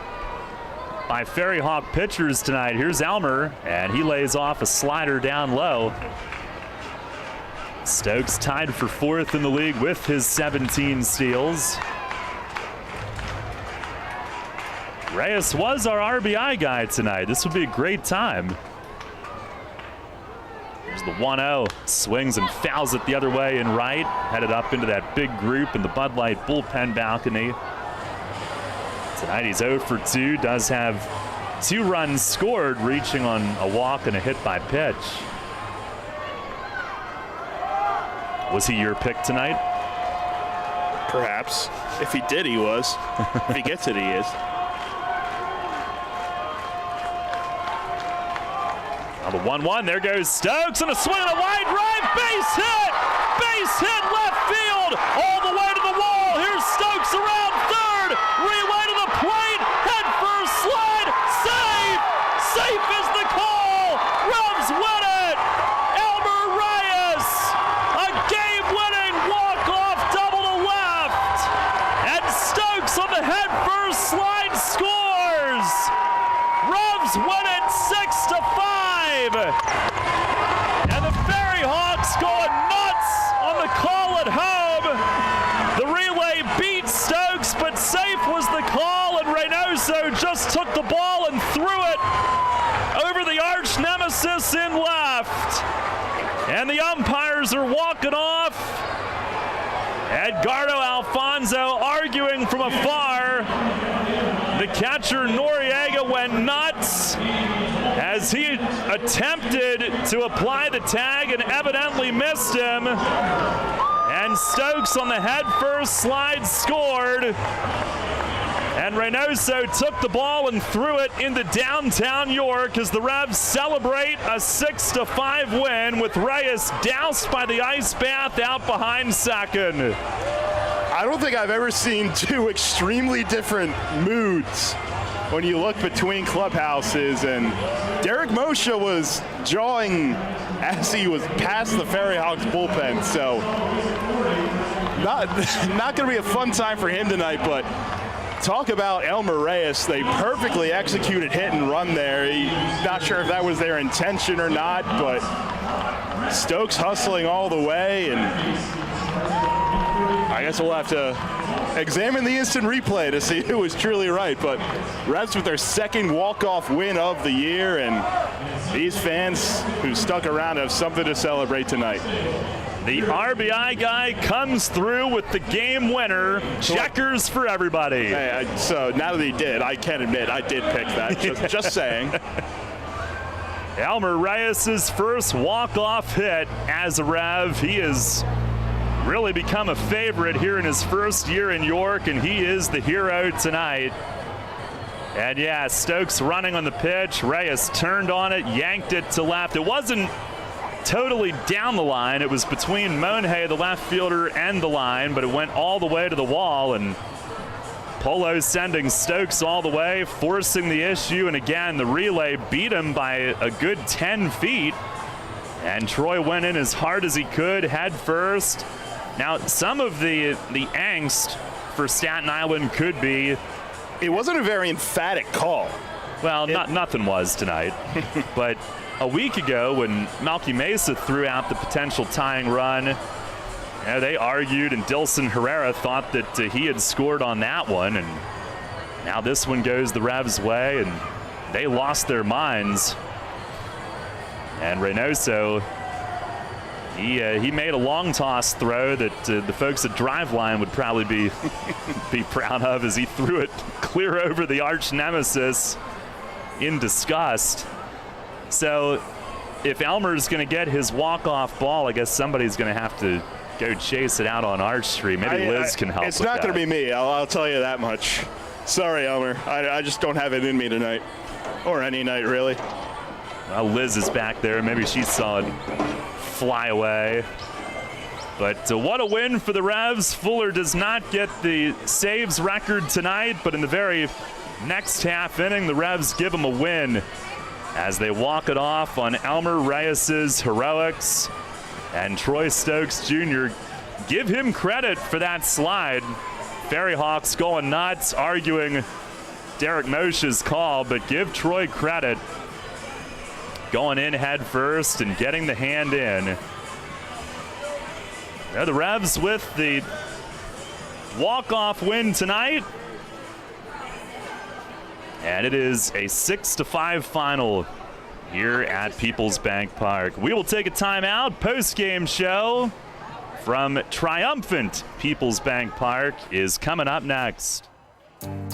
by Ferryhawk pitchers tonight. Here's Elmer, and he lays off a slider down low. Stokes tied for 4th in the league with his 17 steals. Reyes was our RBI guy tonight. This would be a great time. Here's the 1-0. Swings and fouls it the other way in right. Headed up into that big group in the Bud Light bullpen balcony. Tonight he's 0 for 2. Does have 2 runs scored, reaching on a walk and a hit by pitch. Was he your pick tonight? Perhaps. If he did, he was. If he gets it, he is. Now the 1-1, there goes Stokes, and a swing and a wide drive, base hit! Base hit left field, all the way to the wall. Here's Stokes around third, relay to the plate, head first slide, safe! Safe is the call! Revs win it! Elmer Reyes, a game-winning walk-off double to left, and Stokes on the head first slide scores! Revs win it 6-5! And the Ferryhawks going nuts on the call at home. The relay beat Stokes, but safe was the call, and Reynoso just took the ball and threw it over the arch nemesis in left. And the umpires are walking off. Edgardo Alfonso arguing from afar. The catcher Noriega went nuts as he attempted to apply the tag and evidently missed him. And Stokes on the head first slide scored. And Reynoso took the ball and threw it into downtown York as the Revs celebrate a 6-5 win with Reyes doused by the ice bath out behind second. I don't think I've ever seen 2 extremely different moods when you look between clubhouses, and Derek Moshe was jawing as he was past the Ferryhawks bullpen, so not going to be a fun time for him tonight. But talk about Elmer Reyes. They perfectly executed hit and run there. Not sure if that was their intention or not, but Stokes hustling all the way, and I guess we'll have to examine the instant replay to see who was truly right. But Revs with their second walk-off win of the year, and these fans who stuck around have something to celebrate tonight. The RBI guy comes through with the game winner. Checkers for everybody. Hey, so now that he did, I can admit I did pick that. Just saying. Elmer Reyes' first walk-off hit as a Rev. He has really become a favorite here in his first year in York, and he is the hero tonight. And yeah, Stokes running on the pitch. Reyes turned on it, yanked it to left. It wasn't totally down the line. It was between Monhay, the left fielder, and the line, but it went all the way to the wall, and Polo sending Stokes all the way, forcing the issue, and again, the relay beat him by a good 10 feet, and Troy went in as hard as he could, head first. Now, some of the angst for Staten Island could be... It wasn't a very emphatic call. Well, nothing was tonight, but a week ago when Malky Mesa threw out the potential tying run, they argued, and Dilson Herrera thought that he had scored on that one, and now this one goes the Revs' way, and they lost their minds. And Reynoso, he made a long toss throw that the folks at Driveline would probably be proud of, as he threw it clear over the arch nemesis in disgust. So if Elmer's going to get his walk-off ball, I guess somebody's going to have to go chase it out on Arch Street. Maybe Liz can help. It's not going to be me. I'll tell you that much. Sorry, Elmer. I just don't have it in me tonight, or any night really. Well, Liz is back there. Maybe she saw it fly away. But what a win for the Revs. Fuller does not get the saves record tonight, but in the very next half inning, the Revs give him a win as they walk it off on Elmer Reyes' heroics. And Troy Stokes Jr., give him credit for that slide. Ferryhawks going nuts, arguing Derek Moshe's call, but give Troy credit. Going in head first and getting the hand in. Now the Revs with the walk-off win tonight. And it is a 6-5 final here at Peoples Bank Park. We will take a timeout. Post-game show from triumphant Peoples Bank Park is coming up next.